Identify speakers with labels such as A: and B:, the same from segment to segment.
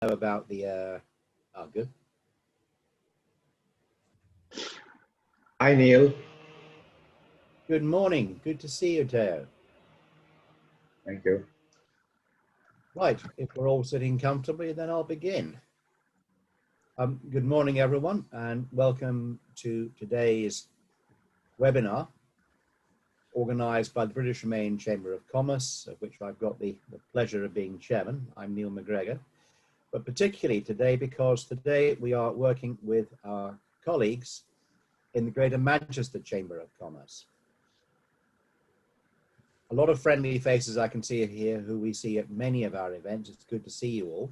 A: About the good.
B: Hi, Neil.
A: Good morning. Good to see you, Teo.
B: Thank you.
A: Right, if we're all sitting comfortably, then I'll begin. Good morning, everyone, and welcome to today's webinar organized by the British Romanian Chamber of Commerce, of which I've got the pleasure of being chairman. I'm Neil McGregor, but particularly today because today we are working with our colleagues in the Greater Manchester Chamber of Commerce. A lot of friendly faces I can see here who we see at many of our events. It's good to see you all.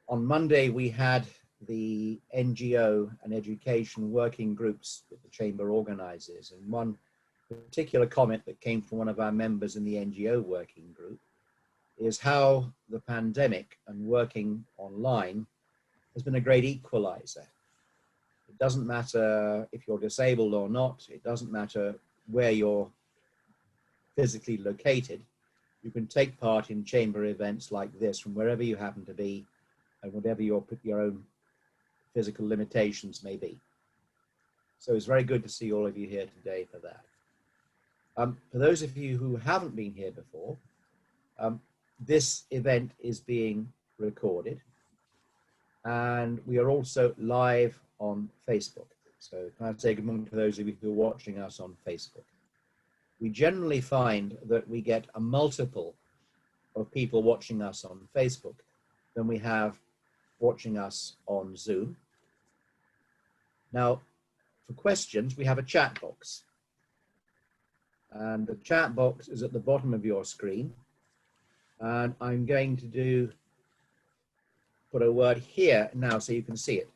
A: On Monday, we had the NGO and education working groups that the Chamber organizes. And one particular comment that came from one of our members in the NGO working group is how the pandemic and working online has been a great equalizer. It doesn't matter if you're disabled or not. It doesn't matter where you're physically located. You can take part in chamber events like this from wherever you happen to be and whatever your own physical limitations may be. So it's very good to see all of you here today for that. For those of you who haven't been here before, this event is being recorded and we are also live on Facebook. So can I say good morning to those of you who are watching us on Facebook? We generally find that we get a multiple of people watching us on Facebook than we have watching us on Zoom. Now, for questions, we have a chat box. And the chat box is at the bottom of your screen. And I'm going to put a word here now so you can see it.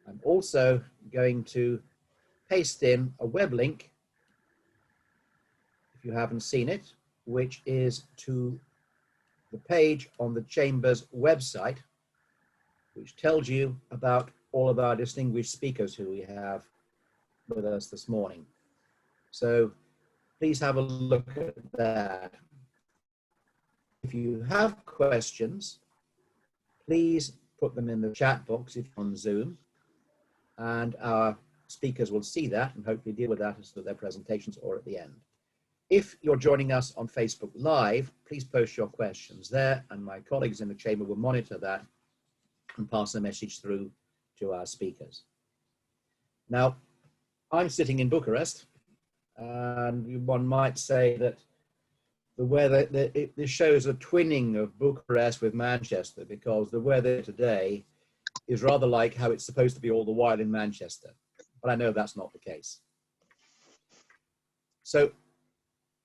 A: I'm also going to paste in a web link, if you haven't seen it, which is to the page on the Chamber's website, which tells you about all of our distinguished speakers who we have with us this morning. So please have a look at that. If you have questions, please put them in the chat box if you're on Zoom, and our speakers will see that and hopefully deal with that as to their presentations or at the end. If you're joining us on Facebook Live, please post your questions there and my colleagues in the chamber will monitor that and pass the message through to our speakers. Now, I'm sitting in Bucharest and one might say that the weather, this shows a twinning of Bucharest with Manchester because the weather today is rather like how it's supposed to be all the while in Manchester. But I know that's not the case. So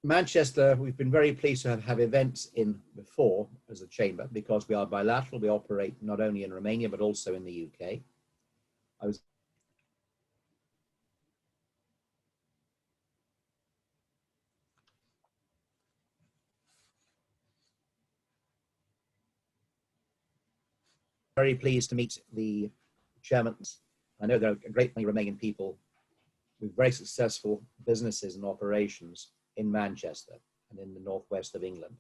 A: Manchester, we've been very pleased to have events in before as a chamber because we are bilateral. We operate not only in Romania, but also in the UK. I was very pleased to meet the chairmen. I know there are a great many Romanian people with very successful businesses and operations in Manchester and in the northwest of England.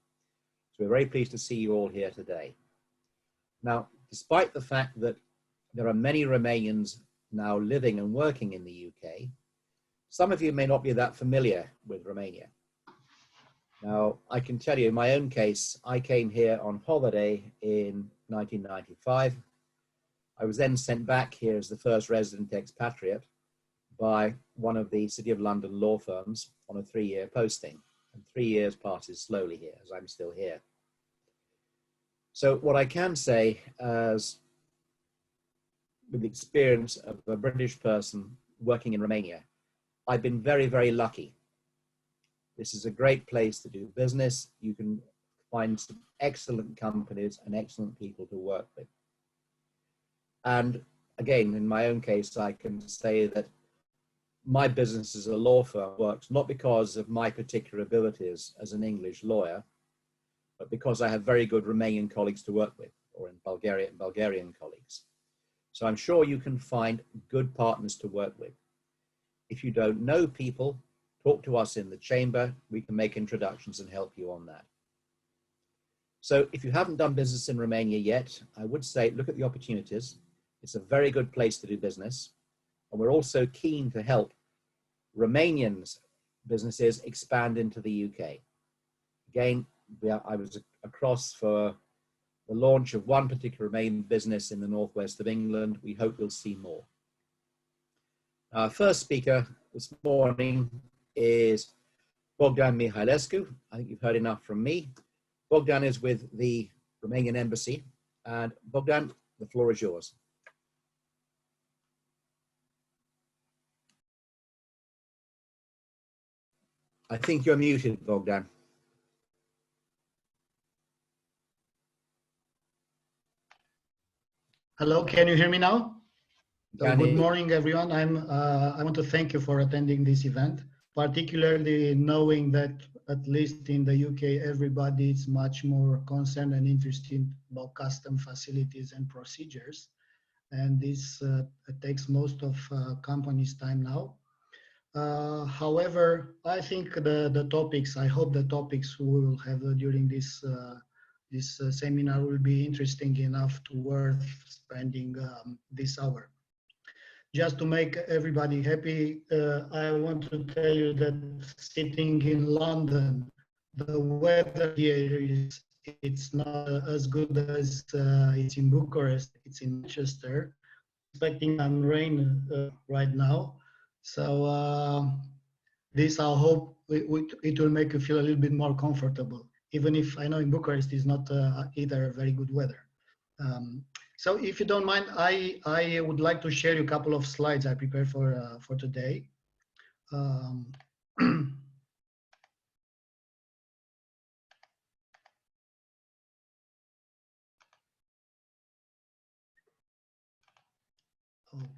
A: So we're very pleased to see you all here today. Now, despite the fact that there are many Romanians now living and working in the UK, some of you may not be that familiar with Romania. Now, I can tell you in my own case, I came here on holiday in 1995. I was then sent back here as the first resident expatriate by one of the City of London law firms on a 3-year posting. And 3 years passes slowly here as I'm still here. So what I can say as with the experience of a British person working in Romania, I've been very, very lucky. This is a great place to do business. You can find some excellent companies and excellent people to work with. And again, in my own case, I can say that my business as a law firm works not because of my particular abilities as an English lawyer, but because I have very good Romanian colleagues to work with, or in Bulgarian colleagues. So I'm sure you can find good partners to work with. If you don't know people, talk to us in the chamber. We can make introductions and help you on that. So if you haven't done business in Romania yet, I would say look at the opportunities. It's a very good place to do business. And we're also keen to help Romanians businesses expand into the UK. Again, I was across for the launch of one particular Romanian business in the northwest of England. We hope we'll see more. Our first speaker this morning is Bogdan Mihailescu. I think you've heard enough from me. Bogdan is with the Romanian Embassy. And Bogdan, the floor is yours. I think you're muted, Bogdan.
C: Hello, can you hear me now? So good morning, everyone. I want to thank you for attending this event, particularly knowing that at least in the UK, everybody is much more concerned and interested about custom facilities and procedures. And this takes most of companies' time now. However, I think I hope the topics we will have during this seminar will be interesting enough to worth spending this hour. Just to make everybody happy, I want to tell you that sitting in London, the weather here it's not as good as it's in Bucharest, it's in Manchester. Expecting some rain right now. So this, I hope it will make you feel a little bit more comfortable, even if I know in Bucharest is not either very good weather. So if you don't mind, I would like to share you a couple of slides I prepared for today.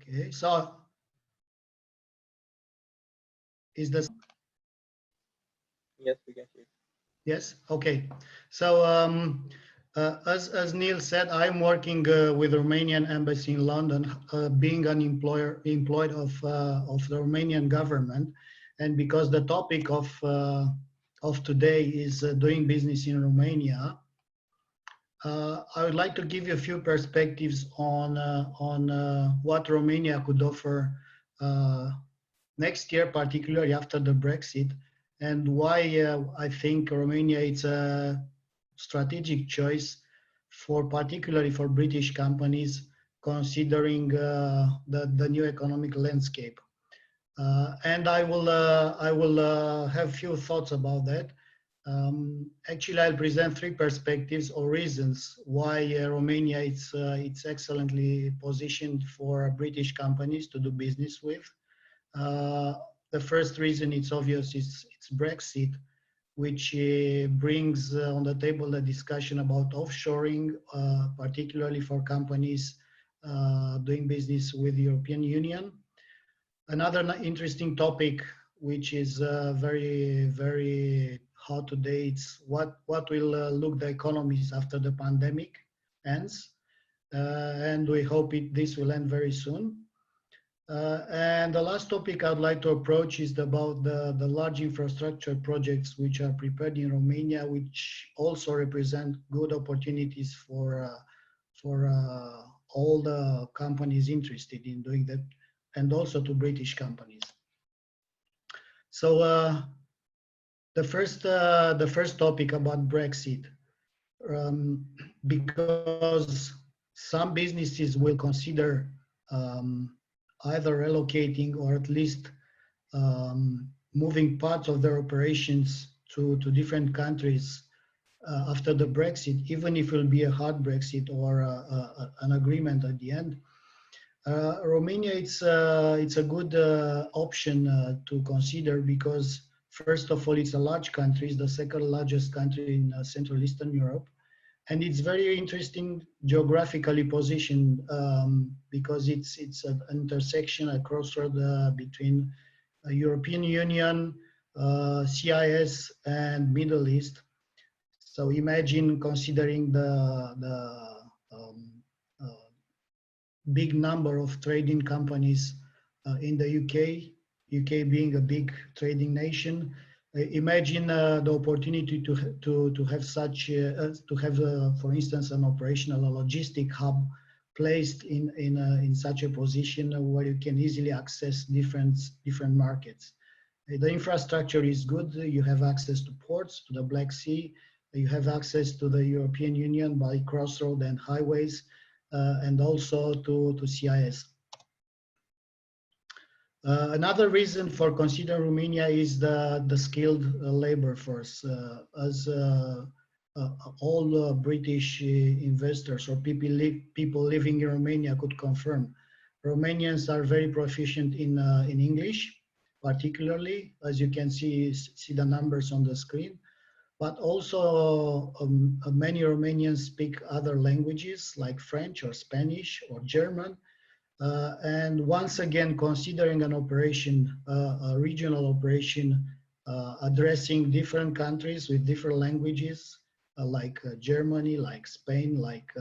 C: Okay, so is this?
D: Yes, we can hear.
C: Yes, okay. So as Neil said, I'm working with the Romanian Embassy in London, being an employed of the Romanian government, and because the topic of today is doing business in Romania, I would like to give you a few perspectives on what Romania could offer next year, particularly after the Brexit, and why I think Romania is a strategic choice particularly for British companies, considering the new economic landscape. And I will have few thoughts about that. Actually, I'll present three perspectives or reasons why Romania it's excellently positioned for British companies to do business with. The first reason, it's obvious, it's Brexit, which brings on the table a discussion about offshoring, particularly for companies doing business with the European Union. Another interesting topic, which is very, very hot today, it's what will look the economies after the pandemic ends. And we hope this will end very soon. And the last topic I'd like to approach is about the large infrastructure projects which are prepared in Romania, which also represent good opportunities for all the companies interested in doing that, and also to British companies. So the first topic about Brexit, because some businesses will consider either relocating or at least moving parts of their operations to different countries after the Brexit, even if it will be a hard Brexit or an agreement at the end. Romania, it's a good option to consider because, first of all, it's a large country, it's the second largest country in Central Eastern Europe. And it's very interesting geographically positioned because it's an intersection, a crossroad between European Union, CIS, and Middle East. So imagine considering the big number of trading companies in the UK being a big trading nation, Imagine the opportunity to have such for instance, an operational logistic hub placed in such a position where you can easily access different markets. The infrastructure is good. You have access to ports, to the Black Sea. You have access to the European Union by crossroad and highways, and also to CIS. Another reason for considering Romania is the skilled labor force. As all British investors or people living in Romania could confirm, Romanians are very proficient in English, particularly, as you can see the numbers on the screen. But also many Romanians speak other languages like French or Spanish or German. And once again, considering an operation, a regional operation, addressing different countries with different languages, like Germany, like Spain, like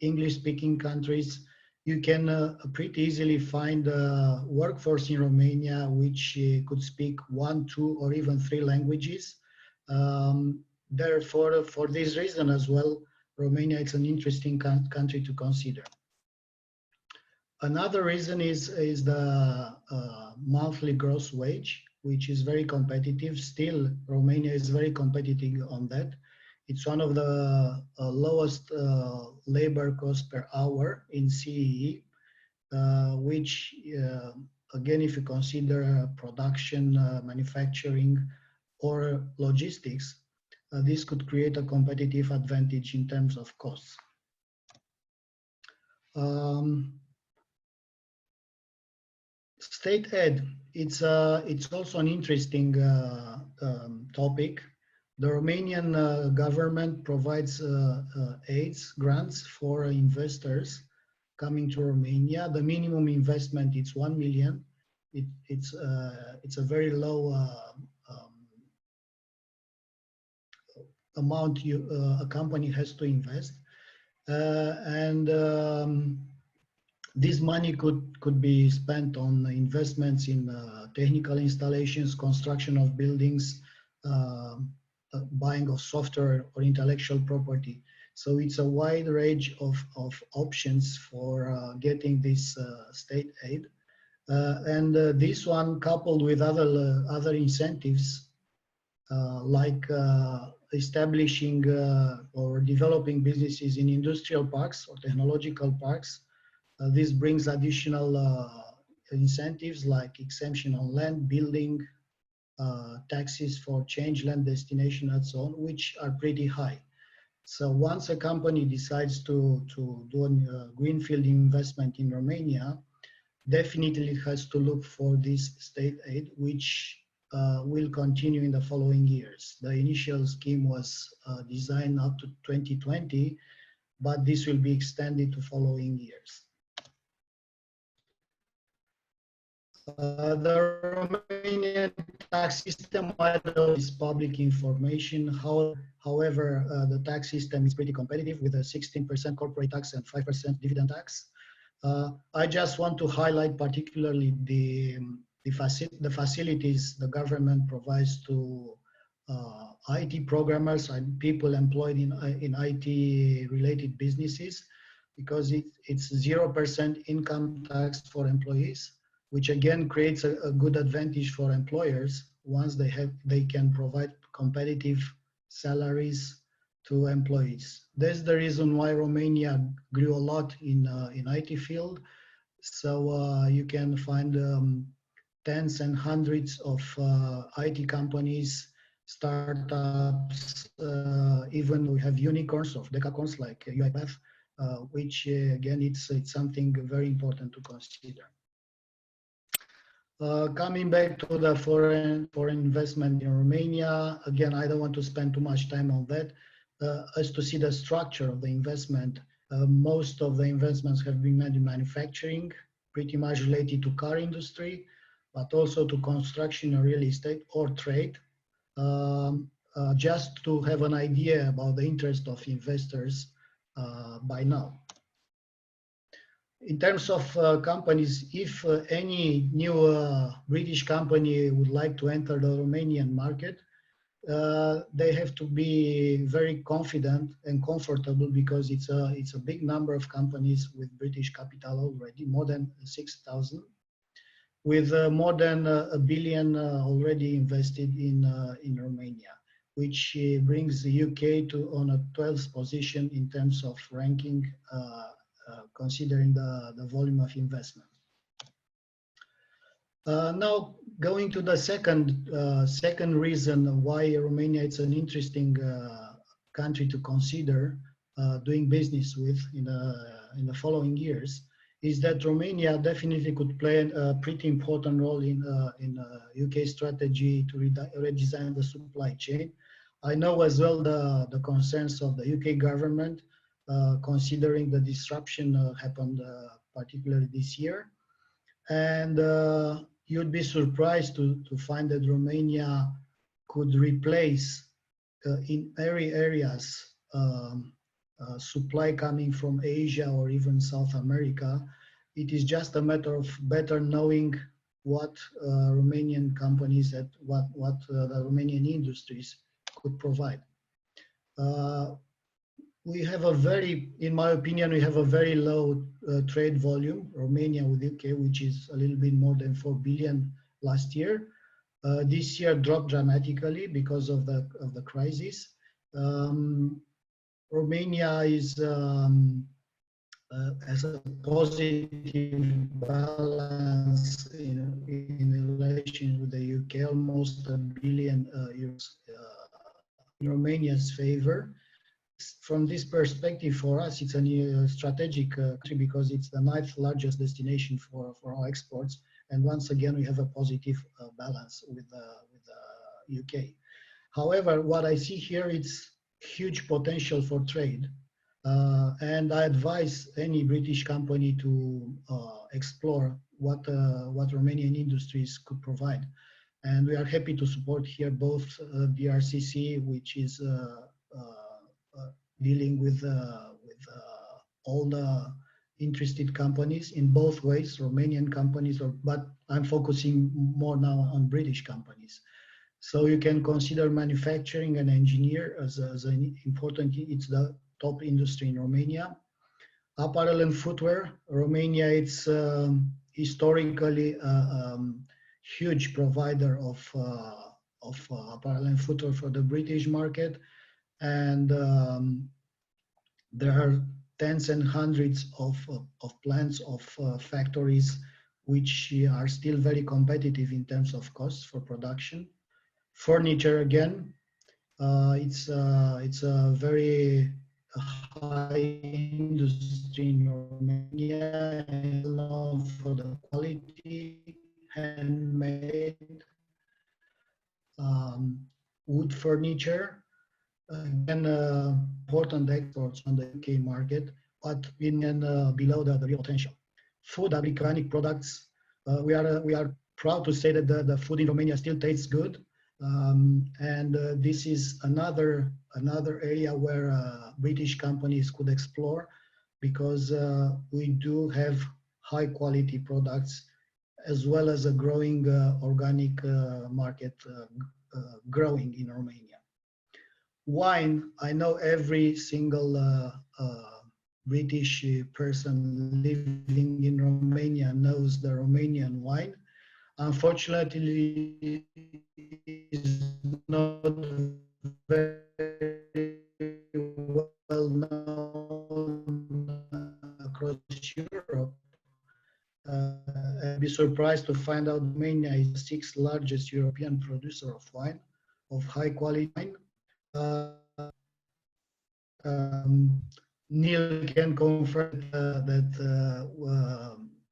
C: English-speaking countries, you can pretty easily find a workforce in Romania which could speak 1, 2, or even 3 languages. Therefore, for this reason as well, Romania is an interesting country to consider. Another reason is the monthly gross wage, which is very competitive. Still, Romania is very competitive on that. It's one of the lowest labor costs per hour in CEE, which, again, if you consider production, manufacturing, or logistics, this could create a competitive advantage in terms of costs. State aid, it's also an interesting topic. The Romanian government provides aids, grants for investors coming to Romania. The minimum investment is 1 million. It's a very low amount a company has to invest, this money could be spent on investments in technical installations, construction of buildings, buying of software or intellectual property. So it's a wide range of options for getting this state aid. This one, coupled with other incentives, like establishing or developing businesses in industrial parks or technological parks, this brings additional incentives like exemption on land, building, taxes for change land destination and so on, which are pretty high. So once a company decides to do a greenfield investment in Romania, definitely it has to look for this state aid, which will continue in the following years. The initial scheme was designed up to 2020, but this will be extended to following years. The Romanian tax system is public information. However, the tax system is pretty competitive with a 16% corporate tax and 5% dividend tax. I just want to highlight particularly the facilities the government provides to IT programmers and people employed in IT-related businesses, because it's 0% income tax for employees, which again creates a good advantage for employers once they can provide competitive salaries to employees. That's the reason why Romania grew a lot in IT field. So you can find tens and hundreds of IT companies, startups, even we have unicorns of decacorns like UiPath, which again, it's something very important to consider. Coming back to the foreign investment in Romania, again, I don't want to spend too much time on that. As to see the structure of the investment, most of the investments have been made in manufacturing, pretty much related to car industry, but also to construction and real estate or trade. Just to have an idea about the interest of investors by now. In terms of companies, if any new British company would like to enter the Romanian market, they have to be very confident and comfortable because it's a big number of companies with British capital already, more than 6,000, with more than a billion already invested in Romania, which brings the UK to on a 12th position in terms of ranking, considering the volume of investment. Now, going to the second reason why Romania is an interesting country to consider doing business with in the following years, is that Romania definitely could play a pretty important role in UK strategy to redesign the supply chain. I know as well the concerns of the UK government, considering the disruption happened particularly this year. And you'd be surprised to find that Romania could replace in areas supply coming from Asia or even South America. It is just a matter of better knowing what Romanian companies, what the Romanian industries could provide. We have a very, in my opinion, we have a very low trade volume, Romania with UK, which is a little bit more than 4 billion last year. This year dropped dramatically because of the crisis. Romania is has a positive balance in relation with the UK, almost €1 billion in Romania's favor. From this perspective, for us, it's a strategic country because it's the 9th largest destination for our exports. And once again, we have a positive balance with the UK. However, what I see here, it's huge potential for trade. And I advise any British company to explore what Romanian industries could provide. And we are happy to support here both BRCC, which is dealing with all the interested companies in both ways, Romanian companies, but I'm focusing more now on British companies. So you can consider manufacturing and engineer as an important, it's the top industry in Romania. Apparel and footwear, Romania, it's historically a huge provider of apparel and footwear for the British market. And there are tens and hundreds of plants, of factories, which are still very competitive in terms of costs for production. Furniture, again, it's a very high industry in Romania, known for the quality, handmade, wood furniture. Again, important exports on the UK market, but below the real potential. Food, agricultural products. We are proud to say that the food in Romania still tastes good, and this is another area where British companies could explore, because we do have high quality products, as well as a growing organic market growing in Romania. Wine, I know every single British person living in Romania knows the Romanian wine. Unfortunately, it's not very well known across Europe. I'd be surprised to find out Romania is the 6th largest European producer of wine, of high quality wine. Neil can confirm that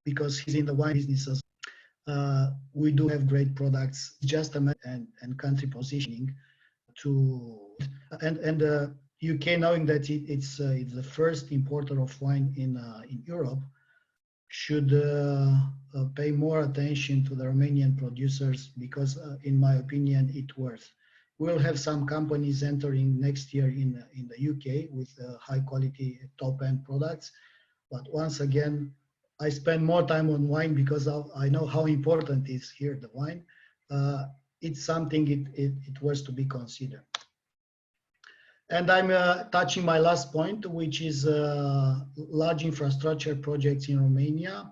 C: because he's in the wine business, we do have great products, just a matter and country positioning to, and UK, knowing that it's the first importer of wine in Europe, should pay more attention to the Romanian producers, because in my opinion, it's worth. We'll have some companies entering next year in the UK with high quality top end products. But once again, I spend more time on wine because I know how important it is here, the wine. It's something it was to be considered. And I'm touching my last point, which is large infrastructure projects in Romania.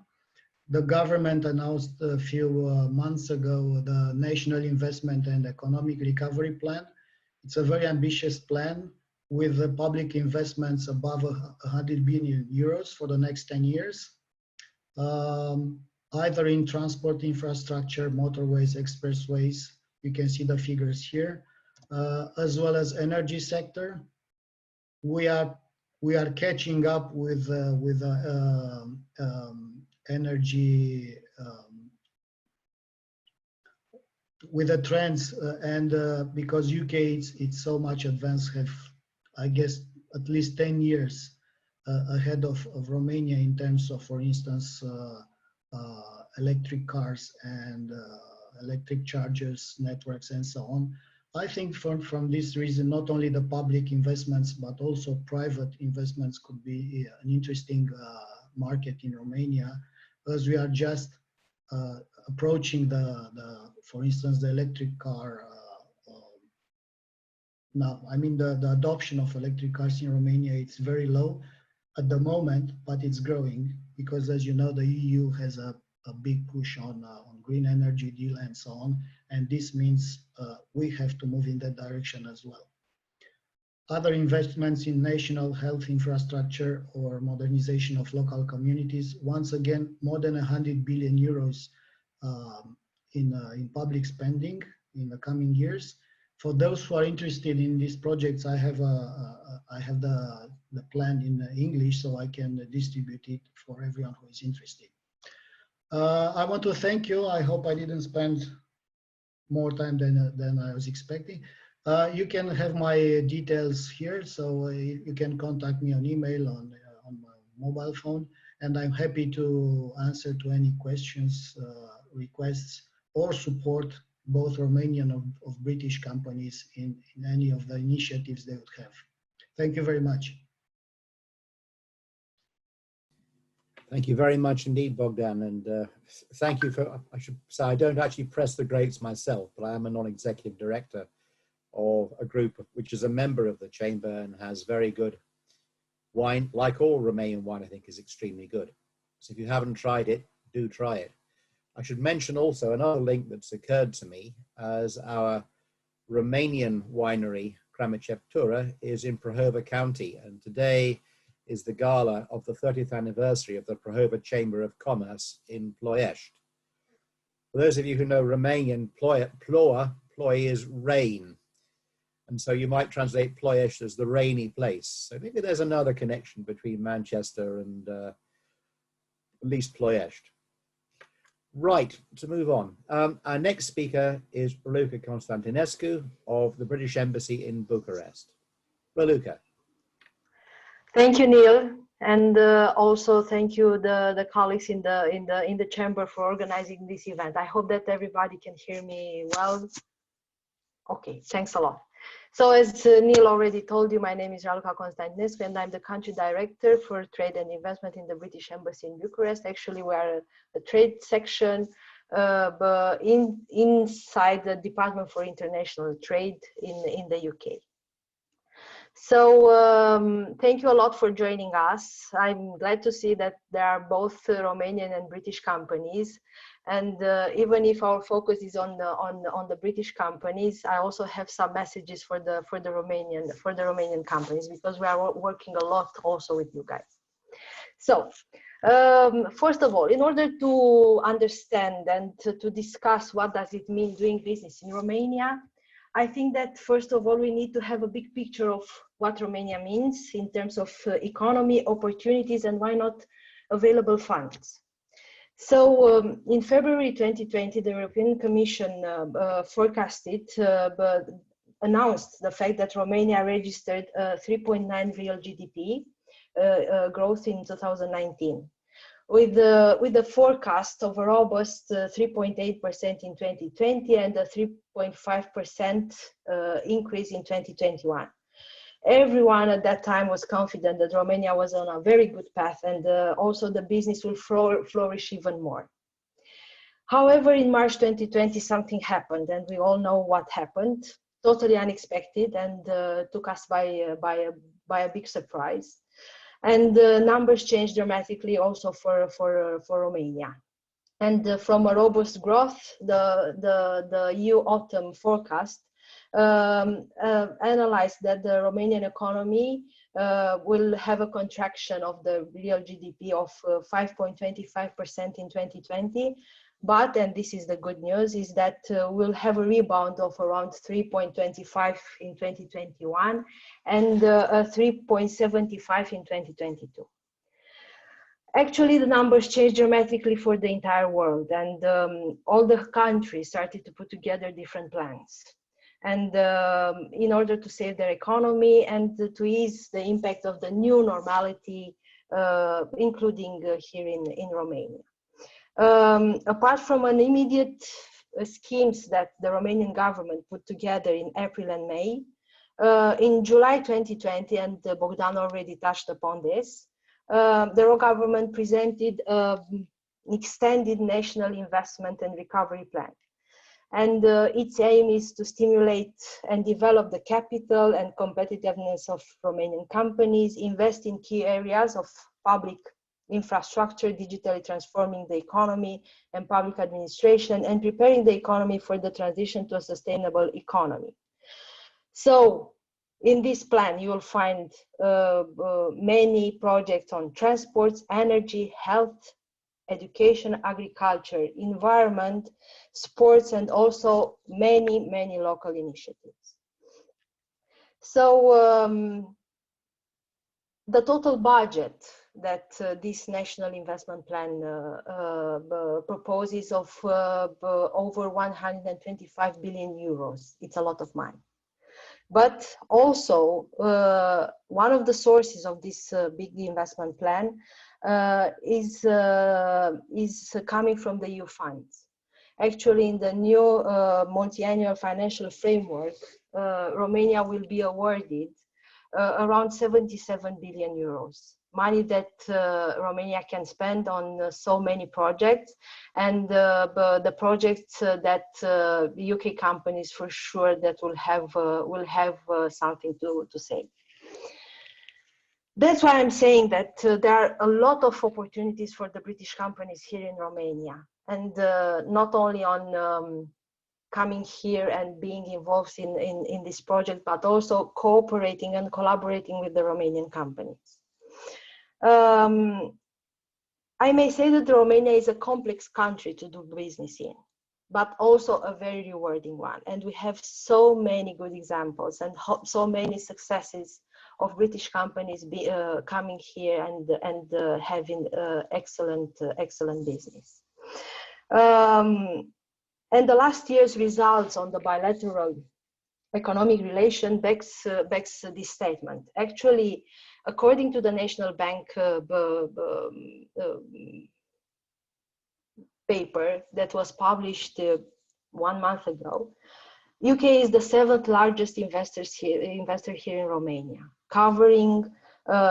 C: The government announced a few months ago the National Investment and Economic Recovery Plan. It's a very ambitious plan with public investments above 100 billion euros for the next 10 years, either in transport infrastructure, motorways, expressways. You can see the figures here, as well as energy sector. We are catching up with energy with the trends, and because UK it's so much advanced, have I guess at least 10 years ahead of Romania in terms of, for instance, electric cars and electric chargers networks and so on. I think from this reason, not only the public investments but also private investments could be an interesting market in Romania, as we are just approaching for instance, the electric car. Now, I mean, the adoption of electric cars in Romania, it's very low at the moment, but it's growing because, as you know, the EU has a big push on green energy deal and so on. And this means we have to move in that direction as well. Other investments in national health infrastructure or modernization of local communities, once again, more than 100 billion euros in public spending in the coming years. For those who are interested in these projects, I have the plan in English, so I can distribute it for everyone who is interested. I want to thank you. I hope I didn't spend more time than I was expecting. You can have my details here, so you can contact me on email, on my mobile phone, and I'm happy to answer to any questions, requests, or support both Romanian of British companies in any of the initiatives they would have. Thank you very much.
A: Thank you very much indeed, Bogdan, and thank you for, I should say, I don't actually press the grapes myself, but I am a non-executive director of a group which is a member of the chamber and has very good wine. Like all Romanian wine, I think is extremely good. So if you haven't tried it, do try it. I should mention also another link that's occurred to me, as our Romanian winery, Cramiceptura, is in Prahova County, and today is the gala of the 30th anniversary of the Prahova Chamber of Commerce in Ploiești. For those of you who know Romanian, ploi is rain, and so you might translate Ploiești as the rainy place. So maybe there's another connection between Manchester and at least Ploiești. Right, to move on. Our next speaker is Raluca Constantinescu of the British Embassy in Bucharest. Raluca.
E: Thank you, Neil, and also thank you the colleagues in the chamber for organizing this event. I hope that everybody can hear me well. Okay, thanks a lot. So as Neil already told you, my name is Raluca Constantinescu, and I'm the country director for trade and investment in the British Embassy in Bucharest. Actually, we are a trade section but inside the Department for International Trade in the UK. So thank you a lot for joining us. I'm glad to see that there are both Romanian and British companies. And even if our focus is on the British companies, I also have some messages for the Romanian companies, because we are working a lot also with you guys. So first of all, in order to understand and to discuss what does it mean doing business in Romania, I think that first of all we need to have a big picture of what Romania means in terms of economy, opportunities, and why not available funds. So in February 2020, the European Commission announced the fact that Romania registered 3.9 real GDP growth in 2019, with the forecast of a robust 3.8% in 2020 and a 3.5% increase in 2021. everyone at that time was confident that Romania was on a very good path, and also the business will flourish even more. However, in March 2020, something happened, and we all know what happened. Totally unexpected, and took us by a big surprise. And the numbers changed dramatically also for Romania. And from a robust growth, the EU autumn forecast analyzed that the Romanian economy will have a contraction of the real GDP of 5.25% in 2020. But, and this is the good news, is that we'll have a rebound of around 3.25 in 2021 and 3.75 in 2022. Actually, the numbers changed dramatically for the entire world, and all the countries started to put together different plans. And in order to save their economy and to ease the impact of the new normality, including here in Romania. Apart from an immediate schemes that the Romanian government put together in April and May, in July 2020, and Bogdan already touched upon this, the government presented an extended national investment and recovery plan. And its aim is to stimulate and develop the capital and competitiveness of Romanian companies, invest in key areas of public infrastructure, digitally transforming the economy and public administration, and preparing the economy for the transition to a sustainable economy. So in this plan, you will find many projects on transports, energy, health, education, agriculture, environment, sports, and also many local initiatives. So the total budget that this national investment plan proposes of over 125 billion euros. It's a lot of money. But also, one of the sources of this big investment plan is coming from the EU funds. Actually, in the new multi-annual financial framework, Romania will be awarded around 77 billion euros, money that Romania can spend on so many projects, and the projects that UK companies for sure that will have something to say. That's why I'm saying that there are a lot of opportunities for the British companies here in Romania, and not only on coming here and being involved in this project, but also cooperating and collaborating with the Romanian companies. I may say that Romania is a complex country to do business in, but also a very rewarding one. And we have so many good examples and so many successes of British companies coming here and having excellent business. And the last year's results on the bilateral economic relation backs this statement. Actually, according to the National Bank paper that was published 1 month ago, UK is the 7th largest investor here in Romania, covering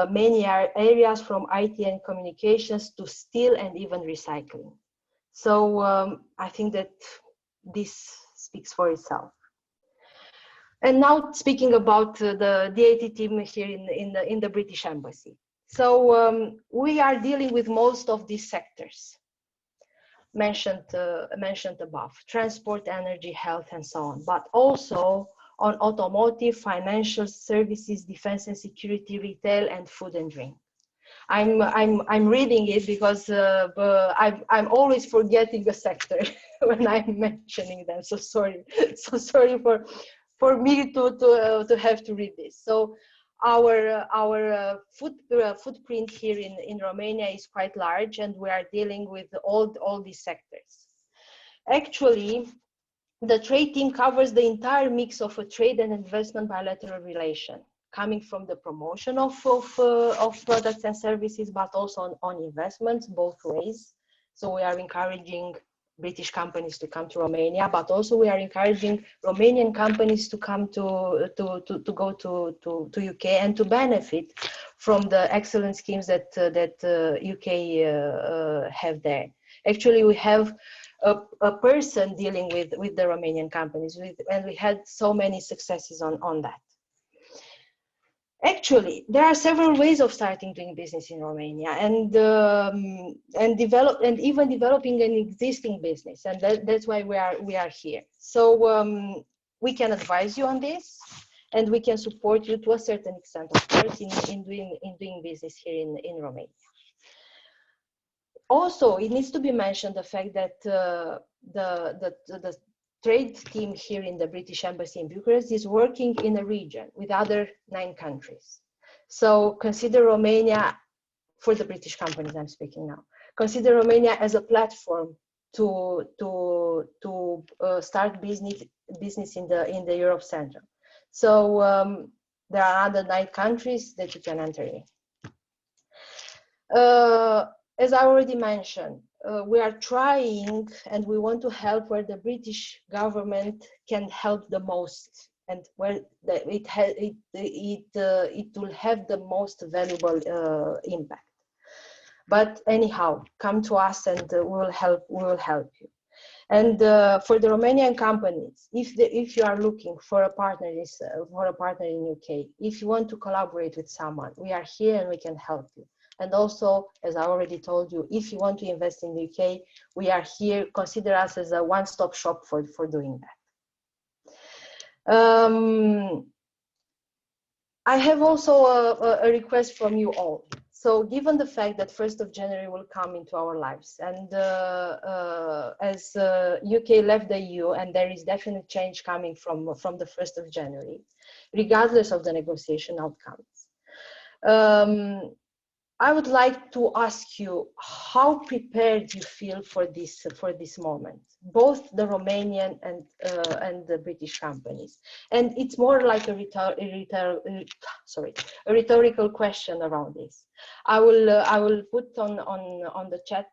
E: many areas from IT and communications to steel and even recycling. So I think that this speaks for itself. And now speaking about the DAT team here in the British Embassy. So we are dealing with most of these sectors mentioned above: transport, energy, health, and so on, but also on automotive, financial services, defense and security, retail, and food and drink. I'm reading it because I'm always forgetting a sector when I'm mentioning them. So sorry for me to have to read this. So our footprint here in Romania is quite large, and we are dealing with all these sectors. Actually, the trade team covers the entire mix of a trade and investment bilateral relation, coming from the promotion of products and services, but also on investments both ways. So we are encouraging British companies to come to Romania, but also we are encouraging Romanian companies to come to go to UK and to benefit from the excellent schemes that UK have there. Actually, we have a person dealing with the Romanian companies, and we had so many successes on that. Actually, there are several ways of starting doing business in Romania, and even developing an existing business, and that's why we are here. So we can advise you on this, and we can support you to a certain extent, of course, in doing business here in Romania. Also, it needs to be mentioned the fact that the trade team here in the British Embassy in Bucharest is working in a region with other 9 countries. So consider Romania, for the British companies I'm speaking now, consider Romania as a platform to start business in the Europe Center. So there are other 9 countries that you can enter in. As I already mentioned, we are trying and we want to help where the British government can help the most and where it will have the most valuable impact. But anyhow, come to us and we will help you. And for the Romanian companies, if you are looking for a partner in UK, if you want to collaborate with someone, we are here and we can help you. And also, as I already told you, if you want to invest in the UK, we are here. Consider us as a one-stop shop for doing that. I have also a request from you all. So given the fact that 1st of January will come into our lives, and as UK left the EU, and there is definite change coming from the 1st of January, regardless of the negotiation outcomes, I would like to ask you how prepared you feel for this moment, both the Romanian and the British companies. And it's more like a rhetorical question around this. I will put on the chat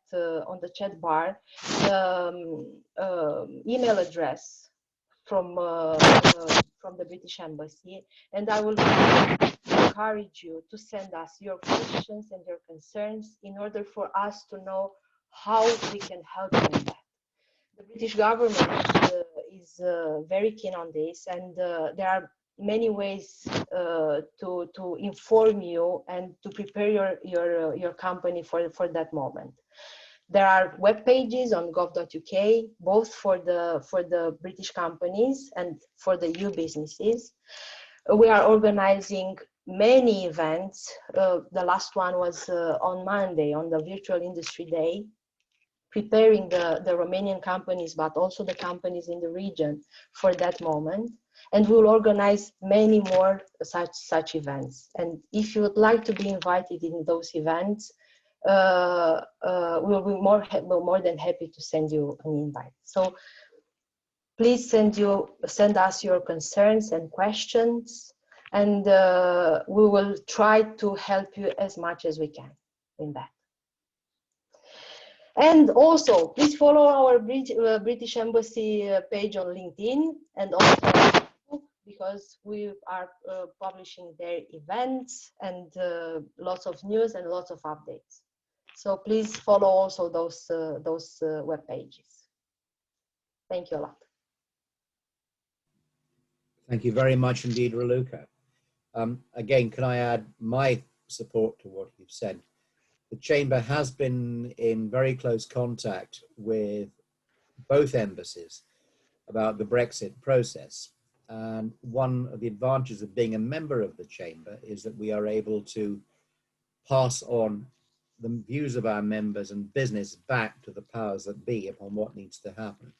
E: bar the email address from the British Embassy, and I will encourage you to send us your questions and your concerns in order for us to know how we can help you in that. The British government is very keen on this, and there are many ways to inform you and to prepare your company for that moment. There are web pages on gov.uk, both for the British companies and for the EU businesses. We are organizing many events. The last one was on Monday, on the Virtual Industry Day, preparing the Romanian companies, but also the companies in the region for that moment. And we will organize many more such events. And if you would like to be invited in those events, we'll be more than happy to send you an invite. So please send us your concerns and questions, and we will try to help you as much as we can in that. And also, please follow our British Embassy page on LinkedIn and also on Facebook, because we are publishing their events and lots of news and lots of updates. So please follow also those web pages. Thank you a lot.
A: Thank you very much indeed, Raluca. Again, can I add my support to what you've said? The Chamber has been in very close contact with both embassies about the Brexit process. And one of the advantages of being a member of the Chamber is that we are able to pass on the views of our members and business back to the powers that be upon what needs to happen.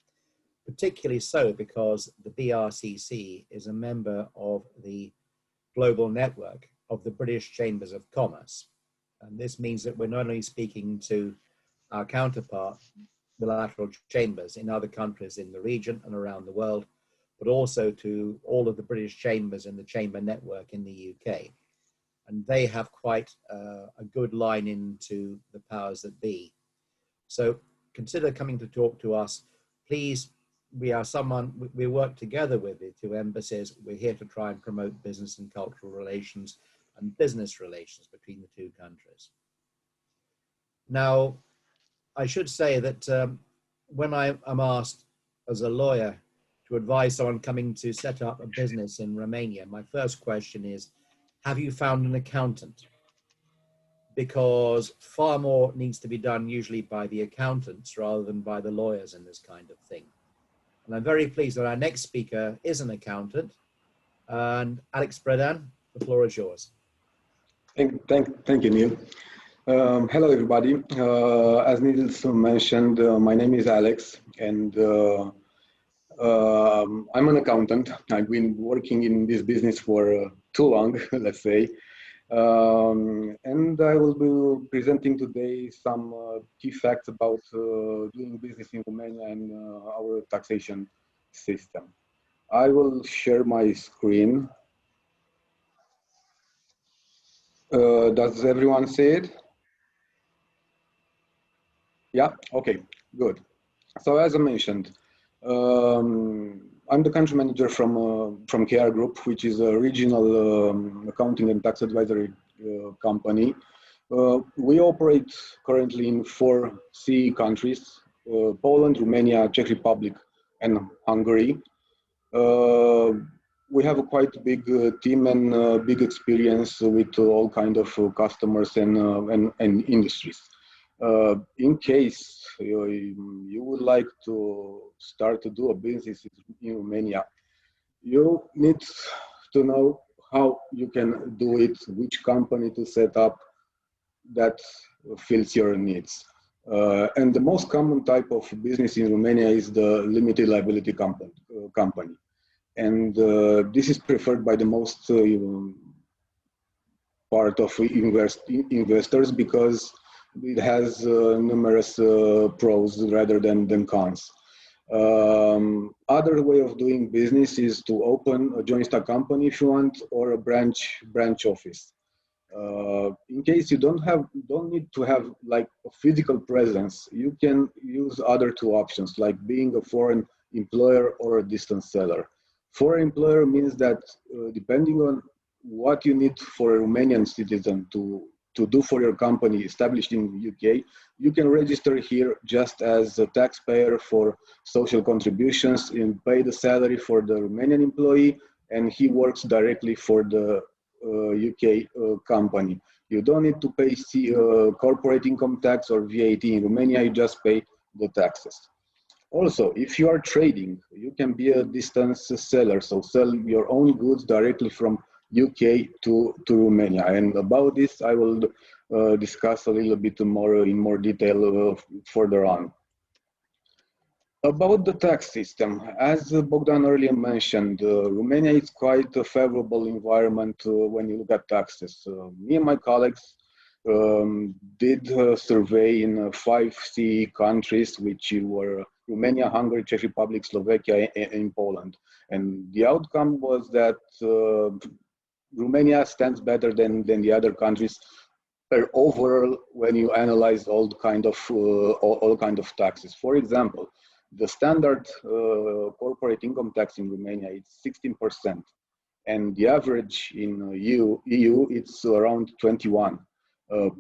A: Particularly so because the BRCC is a member of the global network of the British Chambers of Commerce. And this means that we're not only speaking to our counterpart bilateral chambers in other countries in the region and around the world, but also to all of the British chambers in the chamber network in the UK. And they have quite a good line into the powers that be. So consider coming to talk to us, please, we are someone, we work together with the two embassies. We're here to try and promote business and cultural relations and business relations between the two countries. Now, I should say that when I am asked as a lawyer to advise someone coming to set up a business in Romania, my first question is, have you found an accountant? Because far more needs to be done usually by the accountants rather than by the lawyers in this kind of thing. And I'm very pleased that our next speaker is an accountant. And Alex Bradean, the floor is yours.
F: Thank you, Neil. Hello, everybody. As Neil mentioned, my name is Alex, and I'm an accountant. I've been working in this business for too long, let's say. And I will be presenting today some key facts about doing business in Romania and our taxation system. I will share my screen. Does everyone see it? Yeah, okay, good. So as I mentioned, I'm the country manager from KR Group, which is a regional accounting and tax advisory company. We operate currently in 4 CE countries, Poland, Romania, Czech Republic, and Hungary. We have a quite big team and big experience with all kinds of customers and industries. In case you would like to start to do a business in Romania, you need to know how you can do it, which company to set up that fills your needs. And the most common type of business in Romania is the limited liability company. And this is preferred by the most part of investors because it has numerous pros rather than cons. Other way of doing business is to open a joint stock company if you want, or a branch office. In case you don't need to have like a physical presence, you can use other 2 options, like being a foreign employer or a distance seller. Foreign employer means that depending on what you need for a Romanian citizen to do for your company established in the UK, you can register here just as a taxpayer for social contributions and pay the salary for the Romanian employee, and he works directly for the UK company. You don't need to pay corporate income tax or VAT in Romania, you just pay the taxes. Also, if you are trading, you can be a distance seller, so sell your own goods directly from UK to Romania. And about this, I will discuss a little bit more in more detail further on. About the tax system, as Bogdan earlier mentioned, Romania is quite a favorable environment when you look at taxes. Me and my colleagues did a survey in 5 CE countries, which were Romania, Hungary, Czech Republic, Slovakia, and Poland. And the outcome was that Romania stands better than the other countries overall when you analyze all kind of taxes. For example, the standard corporate income tax in Romania is 16%, and the average in EU it's around 21%.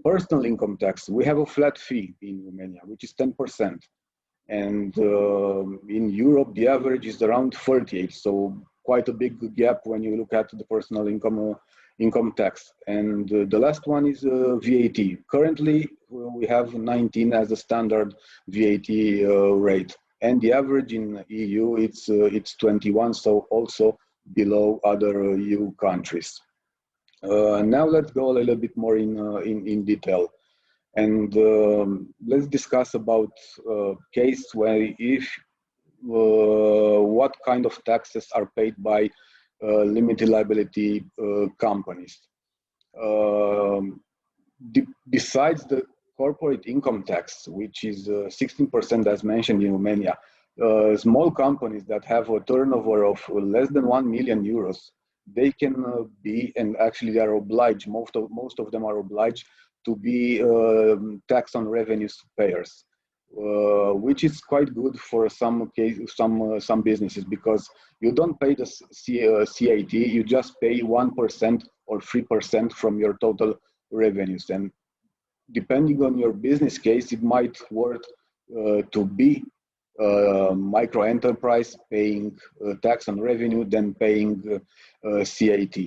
F: Personal income tax, we have a flat fee in Romania, which is 10%, and in Europe the average is around 48%. So quite a big gap when you look at the personal income tax. And the last one is VAT. Currently, we have 19 as a standard VAT rate, and the average in EU it's 21, so also below other EU countries. Now let's go a little bit more in detail, and let's discuss about case where what kind of taxes are paid by limited liability companies. Besides the corporate income tax, which is 16% as mentioned in Romania, small companies that have a turnover of less than 1 million euros, they can be, and actually they are obliged, most of them are obliged to be tax on revenues payers. which is quite good for some businesses, because you don't pay the CAT, you just pay 1% or 3% from your total revenues. And depending on your business case, it might worth to be micro enterprise, paying tax on revenue, then paying CAT.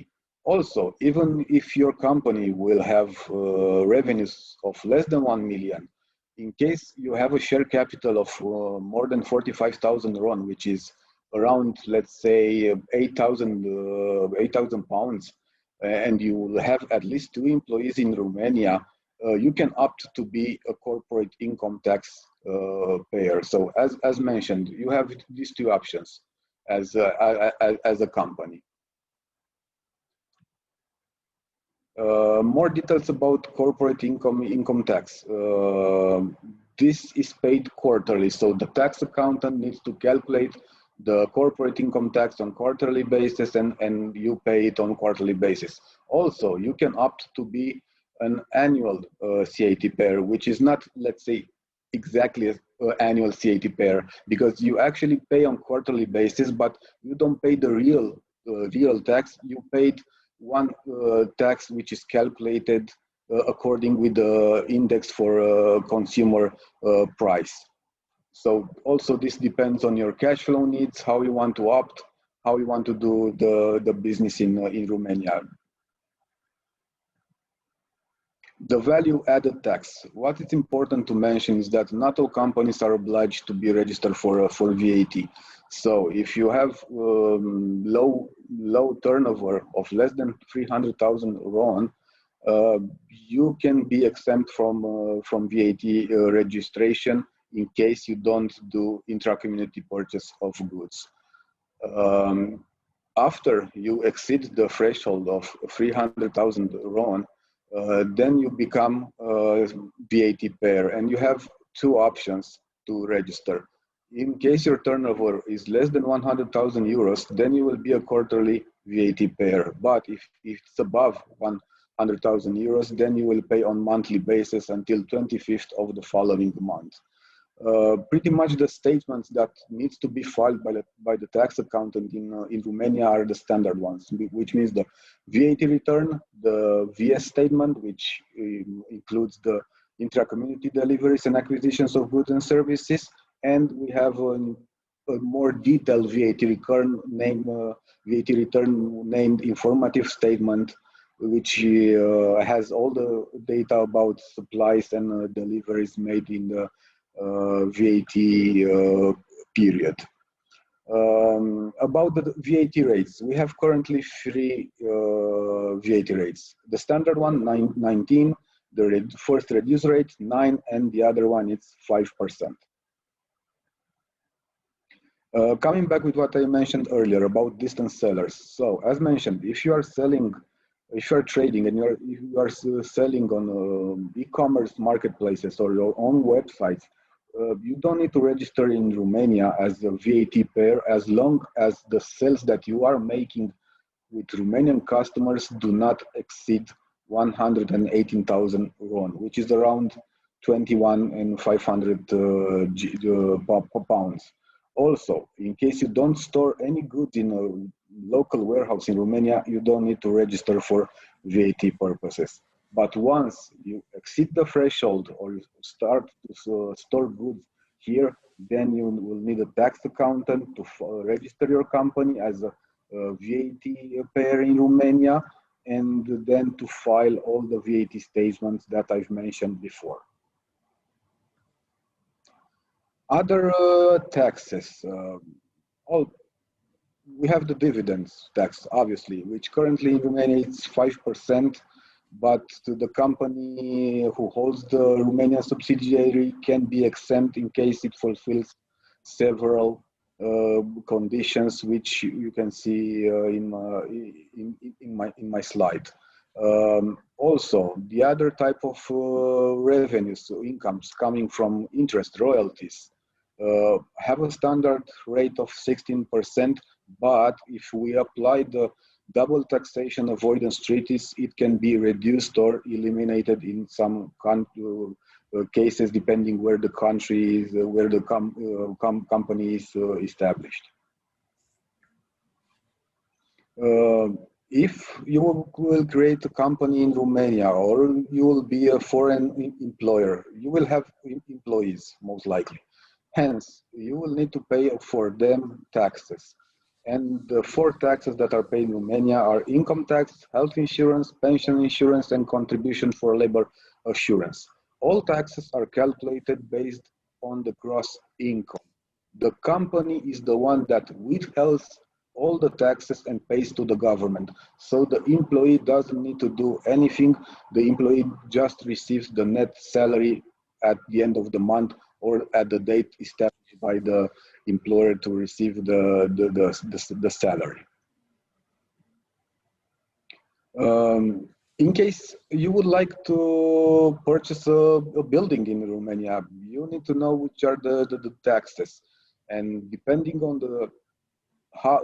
F: Also, even if your company will have revenues of less than 1 million, in case you have a share capital of more than 45,000 RON, which is around, let's say, 8,000 pounds, and you will have at least 2 employees in Romania, you can opt to be a corporate income tax payer. So as mentioned, you have these 2 options as a company. More details about corporate income tax. This is paid quarterly, so the tax accountant needs to calculate the corporate income tax on quarterly basis, and you pay it on quarterly basis. Also, you can opt to be an annual CAT payer, which is not, let's say, exactly an annual CAT payer, because you actually pay on quarterly basis, but you don't pay the real tax. You paid one tax which is calculated according with the index for consumer price. So also this depends on your cash flow needs, how you want to opt, how you want to do the business in Romania. The value added tax. What is important to mention is that not all companies are obliged to be registered for VAT. So if you have low turnover of less than 300,000 RON, you can be exempt from VAT registration in case you don't do intra-community purchase of goods. After you exceed the threshold of 300,000 RON, then you become a VAT payer, and you have 2 options to register. In case your turnover is less than 100,000 euros, then you will be a quarterly VAT payer. But if it's above 100,000 euros, then you will pay on monthly basis until 25th of the following month. Pretty much the statements that needs to be filed by the tax accountant in Romania are the standard ones, which means the VAT return, the VS statement, which includes the intra-community deliveries and acquisitions of goods and services, and we have a more detailed VAT return named informative statement, which has all the data about supplies and deliveries made in the VAT period. About the VAT rates, we have currently 3 VAT rates. The standard one, 19, the first reduced rate, 9, and the other one is 5%. Coming back with what I mentioned earlier about distance sellers. So as mentioned, if you are trading and you are selling on e-commerce marketplaces or your own websites, you don't need to register in Romania as a VAT payer as long as the sales that you are making with Romanian customers do not exceed 118,000 RON, which is around 21,500 pounds. Also, in case you don't store any goods in a local warehouse in Romania, you don't need to register for VAT purposes. But once you exceed the threshold or you start to store goods here, then you will need a tax accountant to register your company as a VAT payer in Romania, and then to file all the VAT statements that I've mentioned before. Other taxes. We have the dividends tax, obviously, which currently in Romania it's 5%, but the company who holds the Romanian subsidiary can be exempt in case it fulfills several conditions, which you can see in my slide. Also, the other type of revenues, so incomes coming from interest, royalties, have a standard rate of 16%, but if we apply the double taxation avoidance treaties, it can be reduced or eliminated in some cases depending where the country is, where the company is established. If you will create a company in Romania or you will be a foreign employer, you will have employees most likely. Hence, you will need to pay for them taxes. And the 4 taxes that are paid in Romania are income tax, health insurance, pension insurance, and contribution for labor assurance. All taxes are calculated based on the gross income. The company is the one that withholds all the taxes and pays to the government. So the employee doesn't need to do anything. The employee just receives the net salary at the end of the month or at the date established by the employer to receive the salary. In case you would like to purchase a building in Romania, you need to know which are the taxes. And depending on the